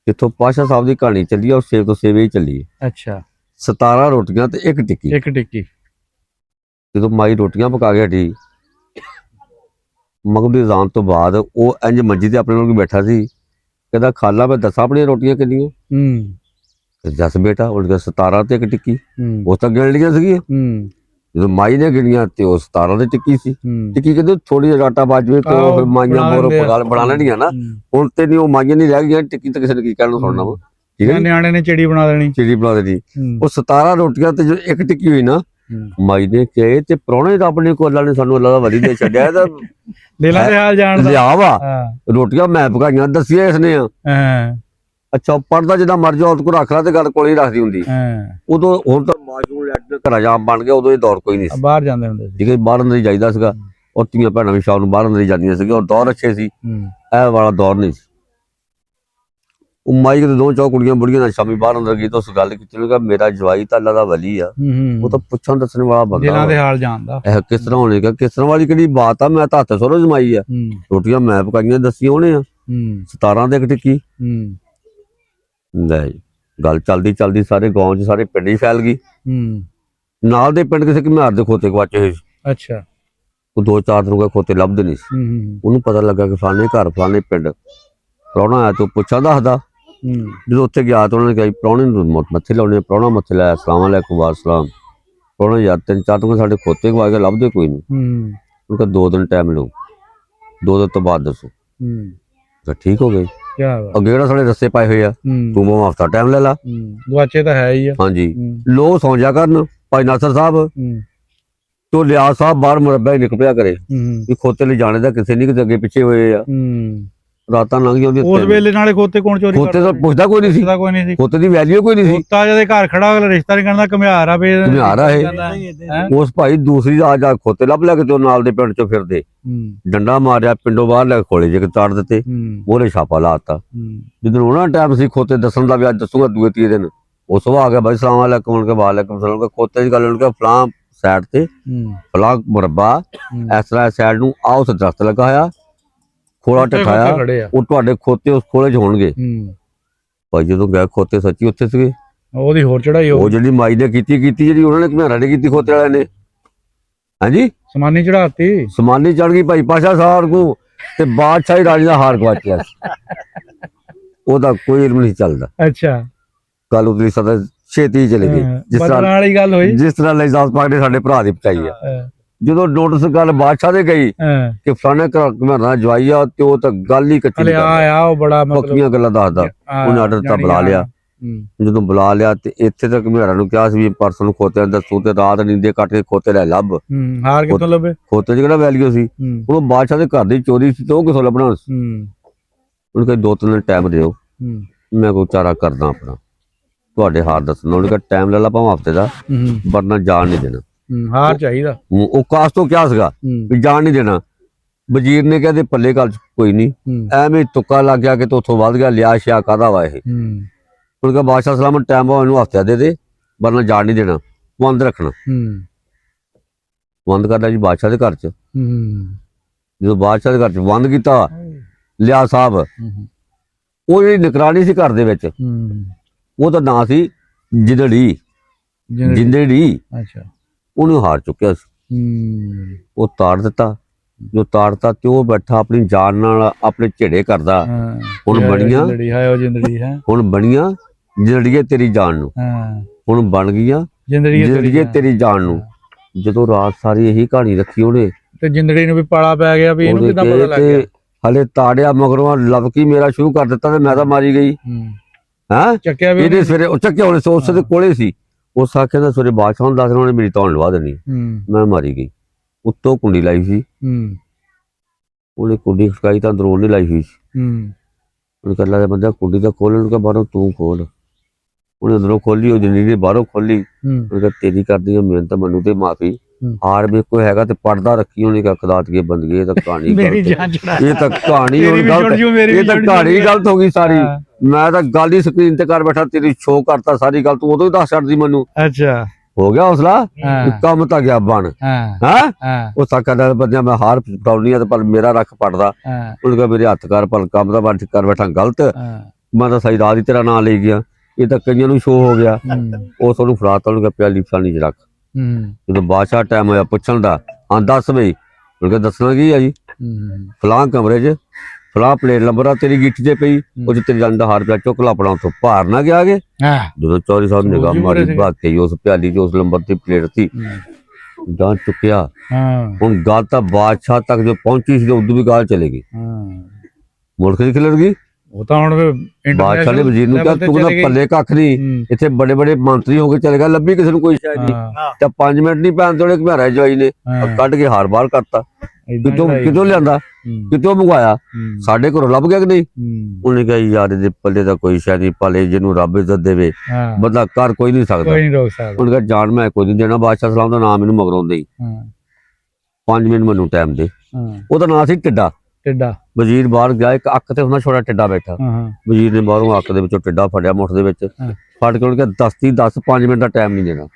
ਜਿੱਥੋਂ ਪਾਸ਼ਾ ਸਾਹਿਬ ਦੀ ਕਹਾਣੀ ਚੱਲੀ ਆ ਉਹ ਸੇਵ ਤੋਂ ਸੇਵੇ ਹੀ ਚੱਲੀ ਹੈ। ਅੱਛਾ। 17 ਰੋਟੀਆਂ ਤੇ ਇੱਕ ਟਿੱਕੀ। ਜਦੋਂ ਮਾਈ ਰੋਟੀਆਂ ਪਕਾ ਕੇ ਹਟੀ, ਮਗਰਬ ਦੀ ਅਜ਼ਾਨ ਤੋਂ ਬਾਅਦ ਉਹ ਇੰਜ ਮੰਜੀ ਤੇ ਆਪਣੇ ਨਾਲ ਬੈਠਾ ਸੀ। ਕਹਿੰਦਾ ਖਾਲਾ ਮੈਂ ਦੱਸਾਂ ਆਪਣੀਆਂ ਰੋਟੀਆਂ ਕਿੰਨੀਆਂ? ਦੱਸ ਬੇਟਾ। ਉਹਨੇ ਕਿਹਾ 17 ਤੇ ਇੱਕ ਟਿੱਕੀ। ਉਹ ਤਾਂ ਗਿਣ ਲਈਆਂ ਸੀਗੀਆਂ। ਜਦੋਂ ਮਾਈ ਨੇ ਗਿਣੀਆਂ ਤੇ ਉਹ 17 ਦੀ ਟਿੱਕੀ ਸੀ। ਟਿੱਕੀ ਕਹਿੰਦੇ ਥੋੜੀ ਜਿਹੀ ਆਟਾ ਬਚ ਜਾਵੇ ਤੇ ਉਹ ਮਾਈਆਂ ਹੋਰ ਬਣਾ ਲੈਣੀਆਂ ਨਾ। ਹੁਣ ਤੇ ਨਹੀਂ ਉਹ ਮਾਈਆਂ ਨਹੀਂ ਰਹਿ ਗਈਆਂ। ਟਿੱਕੀ ਤਾਂ ਕਿਸੇ ਨੇ ਕੀ ਕਹਿਣ ਨੂੰ ਸੁਣਨਾ ਵਾ। ਠੀਕ ਹੈ, ਨਿਆਣੇ ਨੇ ਚਿੜੀ ਬਣਾ ਦੇਣੀ। ਉਹ 17 ਰੋਟੀਆਂ ਤੇ ਜੋ ਇੱਕ ਟਿੱਕੀ ਹੋਈ ਨਾ, ਮਾਈ ਨੇ ਕਿਹਾ ਤੇ ਪ੍ਰਾਹੁਣੇ ਦਾ ਆਪਣੇ ਕੋਲ ਅੱਲਾ ਨੇ ਸਾਨੂੰ ਅੱਲਾ ਦਾ ਵਲੀ ਦੇ ਛੱਡਿਆ। ਤਾਂ ਦਿਲਾਂ ਦੇ ਹਾਲ ਜਾਣਦਾ ਲਿਆ ਵਾ। ਰੋਟੀਆਂ ਮੈਂ ਪਕਾਈਆਂ ਦੱਸੀਆਂ ਇਸਨੇ। ਅੱਛਾ ਪੜਦਾ ਜਿੱਦਾਂ ਮਰ ਜਾ ਉਹਦੇ ਕੋਲ ਰੱਖ ਲਾ ਤੇ ਗੱਲ ਕੋਲ ਹੀ ਰੱਖਦੀ ਹੁੰਦੀ। ਉਦੋਂ ਹੁਣ ਤਾਂ ਮਾਸ਼ੂਮ ਘਰਾਂ ਜਾ ਬਣ ਗਿਆ, ਉਦੋਂ ਇਹ ਦੌਰ ਕੋਈ ਨਹੀਂ ਸੀ। ਬਾਹਰ ਜਾਂਦੇ ਹੁੰਦੇ ਸੀ। ਠੀਕ ਹੈ, ਬਾਹਰ ਅੰਦਰ ਹੀ ਜਾਈਦਾ ਸੀਗਾ। ਔਰ ਧੀਆਂ ਭੈਣਾਂ ਵੀ ਸ਼ਾਮ ਨੂੰ ਬਾਹਰ ਅੰਦਰ ਹੀ ਜਾਂਦੀਆਂ ਸੀਗੀਆਂ। ਔਰ ਦੌਰ ਅੱਛੇ ਸੀ, ਇਹ ਵਾਲਾ ਦੌਰ ਨਹੀਂ ਸੀ। ਉਹ ਮਾਈ ਕਿਤੇ 2-4 ਕੁੜੀਆਂ ਬੁੜੀਆਂ ਨਾਲ ਸ਼ਾਮੀ ਬਾਹਰ ਅੰਦਰ ਗਈ ਤਾਂ ਉਸ ਗੱਲ ਕੀਤੀ, ਮੇਰਾ ਜਵਾਈ ਤਾਂ ਅੱਲਾ ਦਾ ਵਲੀ ਆ। ਉਹ ਤਾਂ ਪੁੱਛਣ ਦੱਸਣ ਵਾਲਾ ਬੰਦਾ, ਦਿਲਾਂ ਦੇ ਹਾਲ ਜਾਣਦਾ। ਇਹ ਕਿਸ ਤਰ੍ਹਾਂ ਹੋਣੇਗਾ, ਕਿਸ ਤਰ੍ਹਾਂ ਵਾਲੀ ਕਿਹੜੀ ਬਾਤ ਆ। ਮੈਂ ਤਾਂ ਹੱਥ ਸੋਰੋ ਜਮਾਈ ਆ, ਰੋਟੀਆਂ ਮੈਂ ਪਕਾਈਆਂ ਦੱਸੀਆਂ ਉਹਨੇ ਆ। 17 ਦੇ ਇੱਕ ਟਿੱਕੀ। ਲੈ ਗੱਲ ਚਲਦੀ ਸਾਰੇ ਗਾਉਂ 'ਚ ਸਾਰੇ ਪਿੰਡ ਹੀ ਫੈਲ ਗਈ। ਨਾਲ ਦੇ ਪਿੰਡ ਕਿਸੇ ਘੁਮਿਆਰ ਦੇ ਖੋਤੇ ਗਵਾਚੇ ਹੋਏ ਸੀ। ਅੱਛਾ। ਉਹ 2-4 ਦਿਨ ਹੋ ਗਏ ਖੋਤੇ ਲੱਭਦੇ ਨਹੀਂ ਸੀ। ਉਹਨੂੰ ਪਤਾ ਲੱਗਾ ਕਿ ਫਲਾਣੇ ਘਰ ਫਲਾਣੇ ਪਿੰਡ ਪ੍ਰਾਹੁਣਾ ਆਇਆ ਤੇ ਪੁੱਛਾ ਦੱਸਦਾ। ਜਦੋਂ ਉੱਥੇ ਗਿਆ ਤਾਂ ਉਹਨਾਂ ਨੇ ਕਿਹਾ ਪ੍ਰਾਹੁਣੇ ਨੂੰ ਮੱਥੇ ਲਾਉਣੇ। ਪ੍ਰਾਹੁਣਾ ਮੱਥੇ ਲਾਇਆ, ਅਸਲਾਮ ਅਲੈਕੁਮ ਵਾਸਲਾਮ। ਪ੍ਰਾਹੁਣਾ ਯਾਰ 3-4 ਦਿਨ ਸਾਡੇ ਖੋਤੇ ਗਵਾ ਕੇ ਲੱਭਦੇ ਕੋਈ ਨਹੀਂ। ਉਹਨੂੰ ਕਿਹਾ 2 ਦਿਨ ਟਾਈਮ ਲਓ, 2 ਦਿਨ ਤੋਂ ਬਾਅਦ ਦੱਸੋ। ਤਾਂ ਠੀਕ ਹੋ ਗਏ। ਅੱਗੇ ਜਿਹੜਾ ਸਾਡੇ ਰਸਤੇ ਪਾਏ ਹੋਏ ਆ, ਤੂੰ ਮੈਂ ਹਫ਼ਤਾ ਟਾਈਮ ਲੈ ਲਾ, ਗਵਾਚੇ ਤਾਂ ਹੈ ਹੀ ਆ। ਹਾਂਜੀ ਲੋ ਸੌਂ ਜਾ ਕਰਨ ਭਾਈ ਨਾਸਰ ਸਾਹਿਬ ਤੋਂ ਲਿਆ ਸਾਹਿਬ ਬਾਹਰ ਮੁਰੱਬਾ ਹੀ ਨਿਕਲਿਆ ਕਰੇ ਵੀ ਖੋਤੇ ਲਈ ਜਾਣੇ ਦਾ ਕਿਸੇ ਨਹੀਂ, ਕਿਤੇ ਅੱਗੇ ਪਿੱਛੇ ਹੋਏ ਆ। ਰਾਤਾਂ ਲੰਘ ਜਾਂਦੀਆਂ ਉਸ ਵੇਲੇ ਨਾਲੇ ਖੋਤੇ ਕੌਣ ਚੋਰੀ ਖੋਤੇ ਤਾਂ ਪੁੱਛਦਾ ਕੋਈ ਨਹੀਂ ਸੀ, ਕੋਈ ਨਹੀਂ ਸੀ। ਖੋਤੇ ਦੀ ਵੈਲਿਊ ਕੋਈ ਨਹੀਂ ਸੀ। ਖੋਤਾ ਜਦੇ ਘਰ ਖੜਾ ਅਗਲਾ ਰਿਸ਼ਤਾ ਨਹੀਂ ਕਰਦਾ, ਘੁਮਿਆਰ ਆ ਬੇ ਘੁਮਿਆਰ ਆ ਇਹ। ਉਸ ਭਾਈ ਦੂਸਰੀ ਆ ਜਾ ਖੋਤੇ ਲੱਭ ਲੈ ਕੇ ਤੇ ਉਹ ਨਾਲ ਦੇ ਪਿੰਡ ਚੋਂ ਫਿਰਦੇ ਡੰਡਾ ਮਾਰਿਆ, ਪਿੰਡੋਂ ਬਾਹਰ ਲੈ ਕੇ ਖੋਲੇ ਜੇ ਤਾੜ ਦਿੱਤੇ, ਉਹਨੇ ਛਾਪਾ ਲਾਤਾ। ਜਦੋਂ ਉਹਨਾਂ ਟਾਈਮ ਸੀ ਖੋਤੇ ਦੱਸਣ ਦਾ ਵੀ ਅੱਜ ਦੱਸੂਗਾ ਦੂਏ ਤੀਏ ਦਿਨ, ਉਸ ਤੋਂ ਆ ਗਿਆ ਬਾਈ ਸਲਾਮ ਅਲੈਕੁਮ ਕੇ ਵਾਲੇਕੁਮ ਸਲਾਮ ਕੇ ਖੋਤੇ ਦੀ ਗੱਲ ਉਹਨਾਂ ਫਲਾਂ ਸਾਈਡ ਤੇ ਫਲਾਂ ਮੁਰੱਬਾ ਇਸ ਤਰ੍ਹਾਂ ਸਾਈਡ ਨੂੰ ਆ ਉਸ ਦਰਖਤ ਲਗਾ ਹੋਇਆ, ਖੋਲਾ ਟਿਕਾਇਆ, ਉਹ ਤੁਹਾਡੇ ਖੋਤੇ ਉਸ ਖੋਲੇ 'ਚ ਹੋਣਗੇ। ਭਾਈ ਜਦੋਂ ਗਿਆ ਖੋਤੇ ਸੱਚੀ ਉੱਥੇ ਸੀਗੇ। ਉਹਦੀ ਹੋਰ ਚੜਾਈ ਉਹ ਜਿਹੜੀ ਮਾਈ ਨੇ ਕੀਤੀ ਜਿਹੜੀ ਉਹਨਾਂ ਨੇ ਘੁਮਿਆਰਾਂ ਨੇ ਕੀਤੀ ਖੋਤੇ ਵਾਲਿਆਂ ਨੇ, ਹਾਂਜੀ ਸਮਾਨੀ ਚੜਾਤੀ, ਸਮਾਨੀ ਚੜ ਗਈ ਭਾਈ ਪਾਸ਼ਾ ਸਾਹਿਬ ਨੂੰ ਤੇ ਬਾਦਸ਼ਾਹੀ ਰਾਣੀ ਦਾ ਹਾਰ ਗਵਾਚਿਆ। ਉਹਦਾ ਕੋਈ ਇਲਮ ਨਹੀਂ ਚੱਲਦਾ। ਅੱਛਾ ਗੱਲ ਉਤਲੀ ਸਦਾ ਛੇਤੀ ਚਲੇ ਗਈ, ਜਿਸ ਵਾਲੀ ਗੱਲ ਹੋਈ, ਜਿਸ ਤਰ੍ਹਾਂ ਲਿਜਾਜ਼ ਪਾਕ ਨੇ ਸਾਡੇ ਭਰਾ ਦੀ ਪਚਾਈ ਆ। ਜਦੋਂ ਨੋਟਿਸ ਗੱਲ ਬਾਦਸ਼ਾਹ ਦੇ ਗਈ ਕਿ ਫਲਾਣੇ ਘਰ ਘੁਮਿਆਰਾਂ ਜਵਾਈ ਆ, ਤੇ ਉਹ ਤਾਂ ਗੱਲ ਹੀ ਕੱਚੀ ਉਹ ਬੜਾ ਪੱਕੀਆਂ ਗੱਲਾਂ ਦੱਸਦਾ। ਉਹਨੇ ਆਰਡਰ ਤਾਂ ਬੁਲਾ ਲਿਆ। ਜਦੋਂ ਬੁਲਾ ਲਿਆ ਤੇ ਇੱਥੇ ਤੱਕ ਘੁਮਿਆਰਾਂ ਨੂੰ ਕਿਹਾ ਸੀ ਵੀ ਪਰਸਨ ਨੂੰ ਖੋਤੇ ਦੱਸੂ, ਤੇ ਰਾਤ ਨੀਂਦੇ ਕੱਟ ਕੇ ਖੋਤੇ ਲੈ ਲੱਭ। ਹਾਰ ਕਿੱਥੋਂ ਲੱਭੇ? ਖੋਤੇ 'ਚ ਕਿਹੜਾ ਵੈਲਿਊ ਸੀ? ਉਹ ਬਾਦਸ਼ਾਹ ਦੇ ਘਰ ਦੀ ਚੋਰੀ ਸੀ ਤੇ ਉਹ ਕਿਥੋਂ ਲੱਭਣਾ ਸੀ? ਉਹਨੇ ਕਿਹਾ 2-3 ਦਿਨ ਟਾਈਮ ਦਿਓ, ਮੈਂ ਕੋਈ ਚਾਰਾ ਕਰਦਾ ਆਪਣਾ, ਤੁਹਾਡੇ ਹਾਰ ਦੱਸਣਾ। ਉਹਨੇ ਕਿਹਾ ਟਾਈਮ ਲੈ ਲਾ ਭਾਵੇਂ ਹਫ਼ਤੇ ਦਾ, ਵਰਨਾ ਜਾਣ ਨਹੀਂ ਦੇਣਾ। ਹਾਰ ਚਾਹੀਦਾ। ਉਹ ਕਾਸ ਤੋਂ ਕਿਹਾ ਸੀਗਾ ਵੀ ਜਾਣ ਨਹੀਂ ਦੇਣਾ। ਵਜ਼ੀਰ ਨੇ ਕਹਿੰਦੇ ਪੱਲੇ ਗੱਲ ਕੋਈ ਨਹੀਂ, ਐਵੇਂ ਤੁੱਕਾ ਲੱਗ ਗਿਆ ਕਿ ਤੇ ਉੱਥੋਂ ਵੱਧ ਗਿਆ, ਲਿਆ ਸ਼ਿਆ ਕਾਹਦਾ ਵਾ ਇਹ। ਉਹਨੇ ਕਿਹਾ ਬਾਦਸ਼ਾਹ ਸਲਾਮਤ ਟਾਈਮ ਵਾ, ਇਹਨੂੰ ਹਫ਼ਤੇ ਦੇ ਵਰਨਾ ਜਾਣ ਨਹੀਂ ਦੇਣਾ, ਬੰਦ ਰੱਖਣਾ। ਬੰਦ ਕਰਦਾ ਜੀ ਬਾਦਸ਼ਾਹ ਦੇ ਘਰ 'ਚ। ਜਦੋਂ ਬਾਦਸ਼ਾਹ ਦੇ ਘਰ 'ਚ ਬੰਦ ਕੀਤਾ, ਲਿਆ ਸਾਹਿਬ ਉਹ ਜਿਹੜੀ ਨਿਗਰਾਨੀ ਸੀ ਘਰ ਦੇ ਵਿੱਚ, ਉਹਦਾ ਨਾਂ ਸੀ ਜਿੰਦੜੀ। ਜਿੰਦੜੀ ਉਹਨੂੰ ਹਾਰ ਚੁੱਕਿਆ ਸੀ। ਉਹ ਤਾੜ ਦਿੱਤਾ। ਜੋ ਤਾੜਤਾ ਤੇ ਉਹ ਬੈਠਾ ਆਪਣੀ ਜਾਨ ਨਾਲ ਆਪਣੇ ਝੇੜੇ ਕਰਦਾ। ਹੁਣ ਬਣੀਆਂ ਜਿੰਦੜੀਏ ਤੇਰੀ ਜਾਨ ਨੂੰ, ਹੁਣ ਬਣ ਗਈਆਂ ਜਿੰਦੜੀਏ ਤੇਰੀ ਜਾਨ ਨੂੰ। ਜਦੋਂ ਰਾਤ ਸਾਰੀ ਇਹੀ ਕਹਾਣੀ ਰੱਖੀ ਉਹਨੇ, ਤੇ ਜਿੰਦੜੀ ਨੂੰ ਵੀ ਪਾਲਾ ਪੈ ਗਿਆ ਵੀ ਇਹਨੂੰ ਕਿੱਦਾਂ ਪਤਾ ਲੱਗ ਗਿਆ? ਹਲੇ ਤਾੜਿਆ ਮਗਰੋਂ ਲਵਕੀ ਮੇਰਾ ਸ਼ੁਰੂ ਕਰ ਦਿੱਤਾ ਤੇ ਮੈਂ ਤਾਂ ਮਾਰੀ ਗਈ। ਹੈਂ ਚੱਕਿਆ ਵੀ ਇਹਦੇ ਸਵੇਰੇ ਉਹ ਚੱਕਿਆ ਉਹਨੇ ਸੋਚ ਦੇ ਕੋਲੇ ਸੀ। ਉਸ ਆਖਿਆ ਦਾ ਸਵੇਰੇ ਬਾਦਸ਼ਾਹ ਨੂੰ ਦੱਸਣਾ, ਉਹਨੇ ਮੇਰੀ ਧੌਣ ਲਵਾ ਦੇਣੀ, ਮੈਂ ਮਾਰੀ ਗਈ। ਉੱਤੋਂ ਕੁੰਡੀ ਲਾਈ ਸੀ, ਉਹਨੇ ਕੁੰਡੀ ਖੜਕਾਈ ਤਾਂ ਅੰਦਰੋਂ ਨਹੀਂ ਲਾਈ ਹੋਈ ਸੀ। ਉਹਨੇ ਕਰ ਲਿਆ ਬੰਦਾ ਕੁੰਡੀ ਤਾਂ ਖੋਲਣ ਕਿ ਬਾਹਰੋਂ ਤੂੰ ਖੋਲ। ਉਹਨੇ ਅੰਦਰੋਂ ਖੋਲੀ, ਉਹ ਜਿੰਨੀ ਨੇ ਬਾਹਰੋਂ ਖੋਲੀ। ਉਹਨੇ ਕਿਹਾ ਤੇਰੀ ਕਰਦੀ ਆ ਮਿਹਨਤ, ਮੈਨੂੰ ਤੇ ਮਾਫੀ। ਹਾਰ ਵੀ ਕੋਈ ਹੈਗਾ ਤੇ ਪੜਦਾ ਰੱਖੀ। ਉਹਨੇ ਕਿਹਾ ਖੁਦਾ ਦੀ ਬੰਦਗੀ, ਇਹ ਤਾਂ ਕਹਾਣੀ ਇਹ ਤਾਂ ਕਹਾਣੀ ਹੁਣ ਗਲਤ, ਇਹ ਤਾਂ ਕਹਾਣੀ ਗਲਤ ਹੋ ਗਈ ਸਾਰੀ। ਮੈਂ ਤਾਂ ਗੱਲ ਹੀ ਸਕਰੀਨ ਤੇ ਕਰ ਬੈਠਾ, ਤੇਰੀ ਸ਼ੋਅ ਕਰਤਾ ਸਾਰੀ ਗੱਲ, ਤੂੰ ਉਦੋਂ ਹੀ ਦੱਸ ਛੱਡਦੀ ਮੈਨੂੰ। ਅੱਛਾ ਹੋ ਗਿਆ ਹੌਸਲਾ, ਕੰਮ ਤਾਂ ਗਿਆ ਬਣ। ਉਹ ਸਾਕਾ ਬੰਦਿਆਂ ਮੈਂ ਹਾਰ ਪਟਾਉਣੀ ਆ ਤੇ ਪਰ ਮੇਰਾ ਰੱਖ ਪੜਦਾ। ਉਹਨੇ ਕਿਹਾ ਮੇਰੇ ਹੱਥ ਕਰ, ਪਰ ਕੰਮ ਦਾ ਬਣ ਕਰ ਬੈਠਾ ਗਲਤ। ਮੈਂ ਤਾਂ ਸਹੀ ਰਾਹ ਦੀ ਤੇਰਾ ਨਾਂ ਲਈ ਗਿਆ, ਇਹ ਤਾਂ ਕਈਆਂ ਨੂੰ ਸ਼ੋਅ ਹੋ ਗਿਆ। ਉਹ ਤੁਹਾਨੂੰ ਫਰਾਤਾ, ਉਹਨੂੰ ਕਿਹਾ ਪਿਆਲੀ ਫਲਾਣੀ ਚ ਰੱਖ। ਜਦੋਂ ਬਾਦਸ਼ਾਹ ਟਾਈਮ ਹੋਇਆ ਪੁੱਛਣ ਦਾ, ਹਾਂ ਦੱਸ ਬਈ। ਉਹਨੇ ਕਿਹਾ ਦੱਸਣਾ ਕੀ ਆ ਜੀ, ਫਲਾਂ ਕਮਰੇ 'ਚ ਫਲਾਂ ਪਲੇਟ ਨੰਬਰ ਆ ਤੇਰੀ ਗਿੱਠ 'ਚ ਪਈ, ਉਹ 'ਚ ਤੇਰੇ ਜਾਨ ਦਾ ਹਾਰ ਪਿਆ, ਚੁੱਕ ਲਾ ਆਪਣਾ, ਉੱਥੋਂ ਭਾਰ ਨਾ ਗਿਆ ਗੇ। ਜਦੋਂ ਚੌਧਰੀ ਸਾਹਿਬ ਨੇ ਨਿਗਾਹ ਮਾਰੀ, ਬਾਕੀ ਉਸ ਪਿਆਲੀ 'ਚ ਉਸ ਨੰਬਰ ਦੀ ਪਲੇਟ ਸੀ, ਜਾਂ ਚੁੱਕਿਆ। ਹੁਣ ਗੱਲ ਤਾਂ ਬਾਦਸ਼ਾਹ ਤੱਕ ਜੋ ਪਹੁੰਚੀ ਸੀ, ਉਦੋਂ ਵੀ ਗੱਲ ਚਲੇ ਗਈ, ਮੁਲਕ ਦੀ ਖਿਲਰ ਗਈ। ਉਹ ਤਾਂ ਹੁਣ ਬਾਦਸ਼ਾਹ ਨੇ ਵਜ਼ੀਰ ਨੂੰ ਕਿਹਾ ਤੂੰ ਤਾਂ ਪੱਲੇ ਕੱਖ ਨਹੀਂ, ਇੱਥੇ ਬੜੇ ਬੜੇ ਮੰਤਰੀ ਹੋ ਕੇ ਚਲੇ ਗਿਆ, ਲੱਭੀ ਕਿਸੇ ਨੂੰ ਕੋਈ ਸ਼ਾਇਦ ਨਹੀਂ। ਤਾਂ 5 ਮਿੰਟ ਨਹੀਂ ਪੈਣ ਤੋੜੇ ਘੁਮਿਆਰਾ ਜਵਾਈ ਨੇ ਕੱਢ ਕੇ ਹਾਰ ਬਾਹਰ ਕਰਤਾ। ਕਿਤੋਂ ਲਿਆਂਦਾ, ਕਿਤੋਂ ਮੰਗਵਾਇਆ, ਸਾਡੇ ਘਰੋਂ ਲੱਭ ਗਿਆ ਕਿ ਨਹੀਂ? ਉਹਨੇ ਕਿਹਾ ਯਾਰ ਇਹਦੇ ਪੱਲੇ ਦਾ ਕੋਈ ਸ਼ਾਇਦ ਨਹੀਂ, ਪੱਲੇ ਜਿਹਨੂੰ ਰੱਬ ਇੱਜ਼ਤ ਦੇਵੇ ਬੰਦਾ ਕਰ ਕੋਈ ਨਹੀਂ ਸਕਦਾ। ਉਹਨੇ ਕਿਹਾ ਜਾਣ ਮੈਂ ਕੋਈ ਨਹੀਂ ਦੇਣਾ, ਬਾਦਸ਼ਾਹ ਸਲਾਮ ਦਾ ਨਾਮ ਇਹਨੂੰ ਮਗਰੋਂ ਦੇ, 5 ਮਿੰਟ ਮੈਨੂੰ ਟਾਈਮ ਦੇ। ਉਹਦਾ ਨਾਂ ਸੀ ਟਿੱਡਾ। ਵਜ਼ੀਰ ਬਾਹਰ ਗਿਆ, ਇੱਕ ਅੱਖ ਤੇ ਹੁੰਦਾ ਛੋਟਾ ਟਿੱਡਾ ਬੈਠਾ। ਵਜ਼ੀਰ ਨੇ ਬਾਹਰੋਂ ਅੱਖ ਦੇ ਵਿੱਚੋਂ ਟਿੱਡਾ ਫੜਿਆ, ਮੁੱਠ ਦੇ ਵਿੱਚ ਫੜ ਕੇ ਉਹਨੇ ਕਿਹਾ ਦੱਸ 5 ਮਿੰਟ ਦਾ ਟਾਈਮ ਨਹੀਂ ਦੇਣਾ।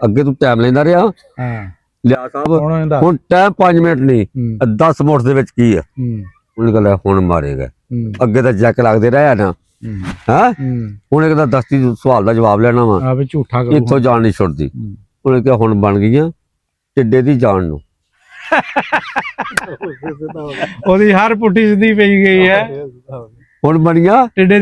ਅੱਗੇ ਤੂੰ ਟਾਈਮ ਲੈਂਦਾ ਰਿਹਾ, ਲਿਆ ਸਾਹਿਬ ਹੁਣ ਟਾਈਮ 5 ਮਿੰਟ ਨਹੀਂ, 10 ਮੁੱਠ ਦੇ ਵਿੱਚ ਕੀ ਆ? ਉਹਨੇ ਕਹਿੰਦਾ ਹੁਣ ਮਾਰੇਗਾ। ਅੱਗੇ ਤਾਂ ਜੱਕ ਲੱਗਦੇ ਰਿਹਾ ਨਾ, ਹੈਂ ਉਹਨੇ ਕਹਿੰਦਾ ਦਸਤੀ ਸਵਾਲ ਦਾ ਜਵਾਬ ਲੈਣਾ ਵਾ, ਇੱਥੋਂ ਜਾਣ ਨਹੀਂ ਛੁੱਟਦੀ। ਉਹਨੇ ਕਿਹਾ ਹੁਣ ਬਣ ਗਈਆਂ ਟਿੱਡੇ ਦੀ ਜਾਣ ਨੂੰ। ਉਹਦੀ ਹਰ ਪੁੱਠੀ ਸਿੱਧੀ ਪਈ ਗਈ ਹੈ, ਹੁਣ ਬਣੀਆਂ ਟਿੱਡੇ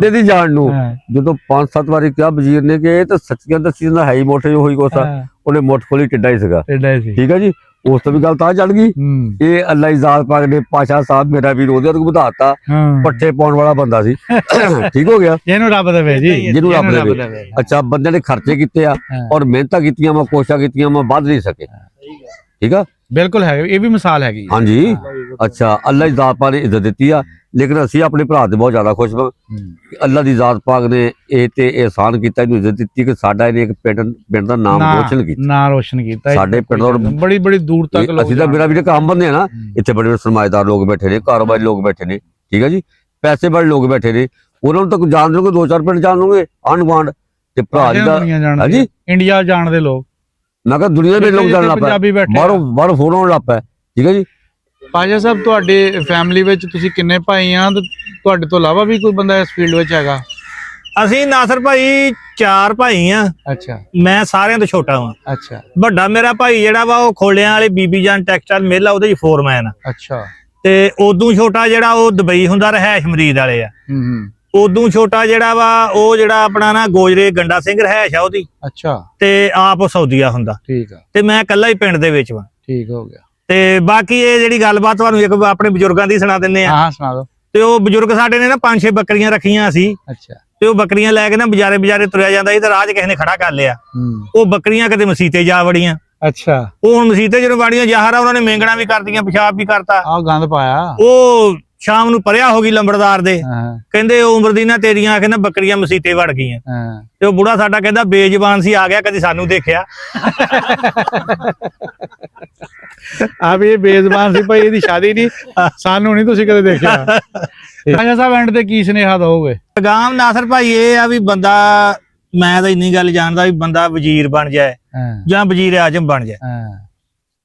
ਦੀ ਜਾਣ ਨੂੰ। ਜਦੋਂ 5-7 ਵਾਰੀ ਕਿਹਾ ਵਜ਼ੀਰ ਨੇ ਕਿ ਇਹ ਤਾਂ ਸੱਚੀਆਂ ਦੱਸੀ ਜਾਂਦਾ ਹੈ ਹੀ ਮੋਟੇ ਜੋ ਹੋਈ ਕੋਸਾ, ਉਹਨੇ ਮੁੱਠ ਖੋਲੀ ਟਿੱਡਾ ਹੀ ਸੀਗਾ। ਠੀਕ ਹੈ ਜੀ, ਉਸ ਤੋਂ ਵੀ ਗੱਲ ਤਾਂ ਚੜ ਗਈ। ਇਹ ਅੱਲਾ ਇਜ਼ਾਤ ਪਾਕ ਨੇ ਪਾਸ਼ਾ ਸਾਹਿਬ ਮੇਰਾ ਵੀਰ ਉਹਦੇ ਨੂੰ ਵਧਾਤਾ, ਪੱਠੇ ਪਾਉਣ ਵਾਲਾ ਬੰਦਾ ਸੀ। ਠੀਕ ਹੋ ਗਿਆ, ਜਿਹਨੂੰ ਰੱਬ ਦੇਵੇ ਜੀ, ਜਿਹਨੂੰ ਰੱਬ ਦੇਵੇ। ਅੱਛਾ ਬੰਦੇ ਨੇ ਖਰਚੇ ਕੀਤੇ ਆ ਔਰ ਮਿਹਨਤਾਂ ਕੀਤੀਆਂ ਵਾ, ਕੋਸ਼ਿਸ਼ਾਂ ਕੀਤੀਆਂ ਵਾ, ਵੱਧ ਨਹੀਂ ਸਕੇ। ਠੀਕ ਆ, ਬਿਲਕੁਲ ਹੈ, ਇਹ ਵੀ ਮਿਸਾਲ ਹੈਗੀ ਹੈ। ਹਾਂਜੀ ਅੱਛਾ, ਅੱਲਾ ਦੀ ਜ਼ਾਤ ਪਾਕ ਨੇ ਇੱਜ਼ਤ ਦਿੱਤੀ ਆ, ਲੇਕਿਨ ਅਸੀਂ ਆਪਣੇ ਭਰਾ ਤੇ ਬਹੁਤ ਜ਼ਿਆਦਾ ਖੁਸ਼ ਹਾਂ ਕਿ ਅੱਲਾ ਦੀ ਜ਼ਾਤ ਪਾਕ ਨੇ ਇਹ ਤੇ ਇਹਸਾਨ ਕੀਤਾ, ਇਹਨੂੰ ਇੱਜ਼ਤ ਦਿੱਤੀ ਕਿ ਸਾਡਾ ਇਹਨੇ ਇੱਕ ਪਿੰਡ ਦਾ ਨਾਮ ਰੋਸ਼ਨ ਕੀਤਾ, ਨਾਂ ਰੋਸ਼ਨ ਕੀਤਾ। ਸਾਡੇ ਪਿੰਡ ਦਾ ਬੜੀ ਬੜੀ ਦੂਰ ਤੱਕ ਲੋਕ, ਅਸੀਂ ਤਾਂ ਮੇਰਾ ਵੀ ਕੰਮ ਬੰਦੇ ਆ ਨਾ, ਇੱਥੇ ਬੜੇ ਬੜੇ ਸਰਮਾਏਦਾਰ ਲੋਕ ਬੈਠੇ ਨੇ, ਕਾਰੋਬਾਰੀ ਲੋਕ ਬੈਠੇ ਨੇ, ਠੀਕ ਹੈ ਜੀ, ਪੈਸੇ ਵਾਲੇ ਲੋਕ ਬੈਠੇ ਨੇ, ਉਹਨਾਂ ਨੂੰ ਤਾਂ ਜਾਣ ਦਿਓਗੇ, 2-4 ਪਿੰਡ ਜਾਣ ਲਓਗੇ ਆਂਢ ਗੁਆਂਢ ਤੇ ਭਰਾ ਜੀ ਦਾ। ਹਾਂਜੀ ਇੰਡੀਆ ਜਾਣਦੇ ਲੋਕ, ਮੈਂ ਕਿਹਾ ਦੁਨੀਆ ਦੇ ਲੋਕ ਜਾਣ ਲੱਗ ਪਏ, ਬਾਹਰੋਂ ਫੋਨ ਆਉਣ ਲੱਗ ਪਏ, ਠੀਕ ਹੈ ਜੀ। ਪਾਸ਼ਾ ਸਾਹਿਬ ਤੁਹਾਡੇ ਫੈਮਿਲੀ ਵਿੱਚ ਤੁਸੀਂ ਕਿੰਨੇ ਭਾਈ ਆ, ਤੇ ਤੁਹਾਡੇ ਤੋਂ ਇਲਾਵਾ ਵੀ ਕੋਈ ਬੰਦਾ ਇਸ ਫੀਲਡ ਵਿੱਚ ਹੈਗਾ? ਅਸੀਂ ਨਾਸਰ ਭਾਈ 4 ਭਾਈ ਆ। ਅੱਛਾ, ਮੈਂ ਸਾਰਿਆਂ ਤੋਂ ਛੋਟਾ ਵਾਂ। ਅੱਛਾ, ਵੱਡਾ ਮੇਰਾ ਭਾਈ ਜਿਹੜਾ ਵਾ ਉਹ ਖੋਲਿਆਂ ਵਾਲੇ ਬੀਬੀ ਜਾਨ ਟੈਕਸਟਾਈਲ ਮਿਲ ਆ, ਉਹਦੇ ਚ ਫੋਰਮੈਨ ਆ। ਅੱਛਾ, ਤੇ ਉਦੋਂ ਛੋਟਾ ਜਿਹੜਾ ਉਹ ਦੁਬਈ ਹੁੰਦਾ, ਰਹਿائش ਮਰੀਦ ਵਾਲੇ ਆ। ਉਦੋਂ ਛੋਟਾ ਜਿਹੜਾ ਵਾ ਉਹ ਜਿਹੜਾ ਆਪਣਾ ਨਾ ਗੋਜਰੇ ਗੰਡਾ ਸਿੰਘ ਰਹਿائش ਆ ਉਹਦੀ। ਅੱਛਾ, ਤੇ ਆਪ ਉਹ ਸਾਊਦੀਆ ਹੁੰਦਾ। ਠੀਕ ਆ, ਤੇ ਮੈਂ ਇਕੱਲਾ ਹੀ ਪਿੰਡ ਦੇ ਵਿੱਚ ਵਾਂ। ਠੀਕ ਹੋ ਗਿਆ। ਤੇ ਬਾਕੀ ਇਹ ਜਿਹੜੀ ਗੱਲਬਾਤ ਤੁਹਾਨੂੰ ਇੱਕ ਆਪਣੇ ਬਜ਼ੁਰਗਾਂ ਦੀ ਸੁਣਾ ਦਿੰਨੇ ਆ। ਹਾਂ ਸੁਣਾ ਦਿਓ। ਤੇ ਉਹ ਬਜ਼ੁਰਗ ਸਾਡੇ ਨੇ ਨਾ 5-6 ਬੱਕਰੀਆਂ ਰੱਖੀਆਂ ਸੀ। ਅੱਛਾ, ਤੇ ਉਹ ਬੱਕਰੀਆਂ ਲੈ ਕੇ ਨਾ ਬਾਜ਼ਾਰੇ ਤੁਰਿਆ ਜਾਂਦਾ ਸੀ, ਤੇ ਰਾਹ 'ਚ ਕਿਸੇ ਨੇ ਖੜਾ ਕਰ ਲਿਆ। ਉਹ ਬੱਕਰੀਆਂ ਕਦੇ ਮਸੀਤੇ ਜਾ ਵੜੀਆਂ। ਅੱਛਾ, ਉਹ ਹੁਣ ਮਸੀਤੇ ਜਦੋਂ ਵਾੜੀਆਂ ਜ਼ਾਹਰ ਆ, ਉਹਨਾਂ ਨੇ ਮੇਂਗਣਾ ਵੀ ਕਰਦੀਆਂ, ਪਿਸ਼ਾਬ ਵੀ ਕਰਤਾ। ਆਹ ਗੰਦ ਪਾਇਆ। ਉਹ ਸ਼ਾਮ ਨੂੰ ਪਰਿਆ ਹੋ ਗਈ ਲੰਬੜਦਾਰ ਦੇ। ਹਾਂ, ਕਹਿੰਦੇ ਉਹ ਉਮਰ ਦੀ ਨਾ ਤੇਰੀਆਂ ਆ ਕੇ ਨਾ ਬੱਕਰੀਆਂ ਮਸੀਤੇ ਵੜ ਗਈਆਂ। ਹਾਂ, ਤੇ ਉਹ ਬੁੜਾ ਸਾਡਾ ਕਹਿੰਦਾ ਬੇਜ਼ਬਾਨ ਸੀ, ਆ ਗਿਆ, ਕਦੀ ਸਾਨੂੰ ਦੇਖਿਆ। ਆ ਵੀ ਇਹ ਬੇਜ਼ਬਾਨ ਸੀ ਭਾਈ, ਇਹਦੀ ਸ਼ਾਦੀ ਨਹੀਂ, ਸਾਨੂੰ ਨਹੀਂ ਤੁਸੀਂ ਕਦੇ ਦੇਖਿਆ। ਪਾਸ਼ਾ ਸਾਹਿਬ ਐਂਡ ਤੇ ਕੀ ਸੁਨੇਹਾ ਦੋਗੇ? ਪੈਗਾਮ ਨਾਸਰ ਭਾਈ ਇਹ ਆ ਵੀ ਬੰਦਾ, ਮੈਂ ਤਾਂ ਇੰਨੀ ਗੱਲ ਜਾਣਦਾ ਵੀ ਬੰਦਾ ਵਜ਼ੀਰ ਬਣ ਜਾਏ ਜਾਂ ਵਜ਼ੀਰ ਆਜ਼ਮ ਬਣ ਜਾਏ,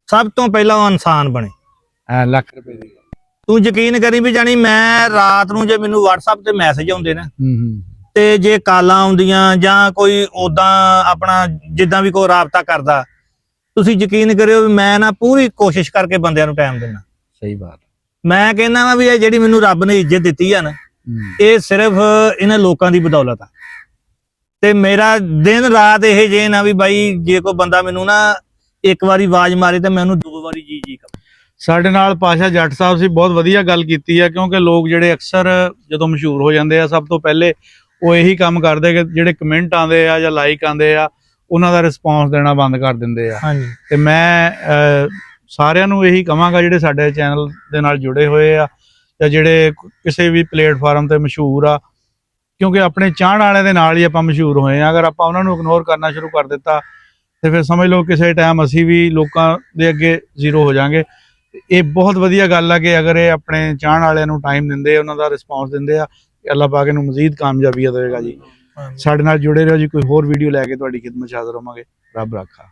ਸਭ ਤੋਂ ਪਹਿਲਾਂ ਉਹ ਇਨਸਾਨ ਬਣੇ। ਲੱਖ ਰੁਪਏ ਦੀ ਤੂੰ ਯਕੀਨ ਕਰੀ ਵੀ ਜਾਣੀ, ਮੈਂ ਰਾਤ ਨੂੰ ਜੇ ਮੈਨੂੰ WhatsApp ਤੇ ਮੈਸੇਜ ਆਉਂਦੇ ਨਾ, ਤੇ ਜੇ ਕਾਲਾਂ ਆਉਂਦੀਆਂ ਜਾਂ ਕੋਈ ਉਦਾਂ ਆਪਣਾ ਜਿੱਦਾਂ ਵੀ ਕੋਈ ਰਾਬਤਾ ਕਰਦਾ, ਤੁਸੀਂ ਯਕੀਨ ਕਰਿਓ ਵੀ ਮੈਂ ਨਾ ਪੂਰੀ ਕੋਸ਼ਿਸ਼ ਕਰਕੇ ਬੰਦਿਆਂ ਨੂੰ ਟਾਈਮ ਦੇਣਾ। ਸਹੀ ਬਾਤ। ਮੈਂ ਕਹਿੰਦਾ ਵਾ ਵੀ ਇਹ ਜਿਹੜੀ ਮੈਨੂੰ ਰੱਬ ਨੇ ਇੱਜ਼ਤ ਦਿੱਤੀ ਆ ਨਾ, ਇਹ ਸਿਰਫ ਇਹਨਾਂ ਲੋਕਾਂ ਦੀ ਬਦੌਲਤ ਆ। ਤੇ ਮੇਰਾ ਦਿਨ ਰਾਤ ਇਹ ਜੇ ਨਾ ਵੀ ਬਾਈ, ਜੇ ਕੋਈ ਬੰਦਾ ਮੈਨੂੰ ਨਾ ਇੱਕ ਵਾਰੀ ਆਵਾਜ਼ ਮਾਰੇ ਤਾਂ ਮੈਂ ਉਹਨੂੰ 2 ਵਾਰੀ ਜੀ ਕਹਾਂ। ਸਾਡੇ ਨਾਲ ਪਾਸ਼ਾ ਜੱਟ ਸਾਹਿਬ ਸੀ, ਬਹੁਤ ਵਧੀਆ ਗੱਲ ਕੀਤੀ ਆ, ਕਿਉਂਕਿ ਲੋਕ ਜਿਹੜੇ ਅਕਸਰ ਜਦੋਂ ਮਸ਼ਹੂਰ ਹੋ ਜਾਂਦੇ ਆ, ਸਭ ਤੋਂ ਪਹਿਲੇ ਉਹ ਇਹੀ ਕੰਮ ਕਰਦੇ ਕਿ ਜਿਹੜੇ ਕਮੈਂਟ ਆਉਂਦੇ ਆ ਜਾਂ ਲਾਈਕ ਆਉਂਦੇ ਆ, ਉਹਨਾਂ ਦਾ ਰਿਸਪੌਂਸ ਦੇਣਾ ਬੰਦ ਕਰ ਦਿੰਦੇ ਆ। ਹਾਂਜੀ। ਤੇ ਮੈਂ ਸਾਰਿਆਂ ਨੂੰ ਇਹੀ ਕਹਾਂਗਾ ਜਿਹੜੇ ਸਾਡੇ ਚੈਨਲ ਦੇ ਨਾਲ ਜੁੜੇ ਹੋਏ ਆ ਜਾਂ ਜਿਹੜੇ ਕਿਸੇ ਵੀ ਪਲੇਟਫਾਰਮ ਤੇ ਮਸ਼ਹੂਰ ਆ, ਕਿਉਂਕਿ ਆਪਣੇ ਚਾਹਣ ਵਾਲਿਆਂ ਦੇ ਨਾਲ ਹੀ ਆਪਾਂ ਮਸ਼ਹੂਰ ਹੋਏ ਆ। ਅਗਰ ਆਪਾਂ ਉਹਨਾਂ ਨੂੰ ਇਗਨੋਰ ਕਰਨਾ ਸ਼ੁਰੂ ਕਰ ਦਿੱਤਾ ਤੇ ਫਿਰ ਸਮਝ ਲਓ ਕਿਸੇ ਟਾਈਮ ਅਸੀਂ ਵੀ ਲੋਕਾਂ ਦੇ ਅੱਗੇ ਜ਼ੀਰੋ ਹੋ ਜਾਾਂਗੇ। ਇਹ ਬਹੁਤ ਵਧੀਆ ਗੱਲ ਆ ਕਿ ਅਗਰ ਇਹ ਆਪਣੇ ਚਾਹਣ ਵਾਲਿਆਂ ਨੂੰ ਟਾਈਮ ਦਿੰਦੇ, ਉਹਨਾਂ ਦਾ ਰਿਸਪੌਂਸ ਦਿੰਦੇ ਆ, ਅੱਲਾਹ ਪਾਕ ਇਹਨੂੰ ਮਜ਼ੀਦ ਕਾਮਯਾਬੀ ਦੇਵੇਗਾ ਜੀ। ਸਾਡੇ ਨਾਲ ਜੁੜੇ ਰਹੋ ਜੀ। ਕੋਈ ਹੋਰ ਵੀਡੀਓ ਲੈ ਕੇ ਤੁਹਾਡੀ ਖਿਦਮਤ 'ਚ ਹਾਜ਼ਰ ਹੋਵਾਂਗੇ। ਰੱਬ ਰਾਖਾ।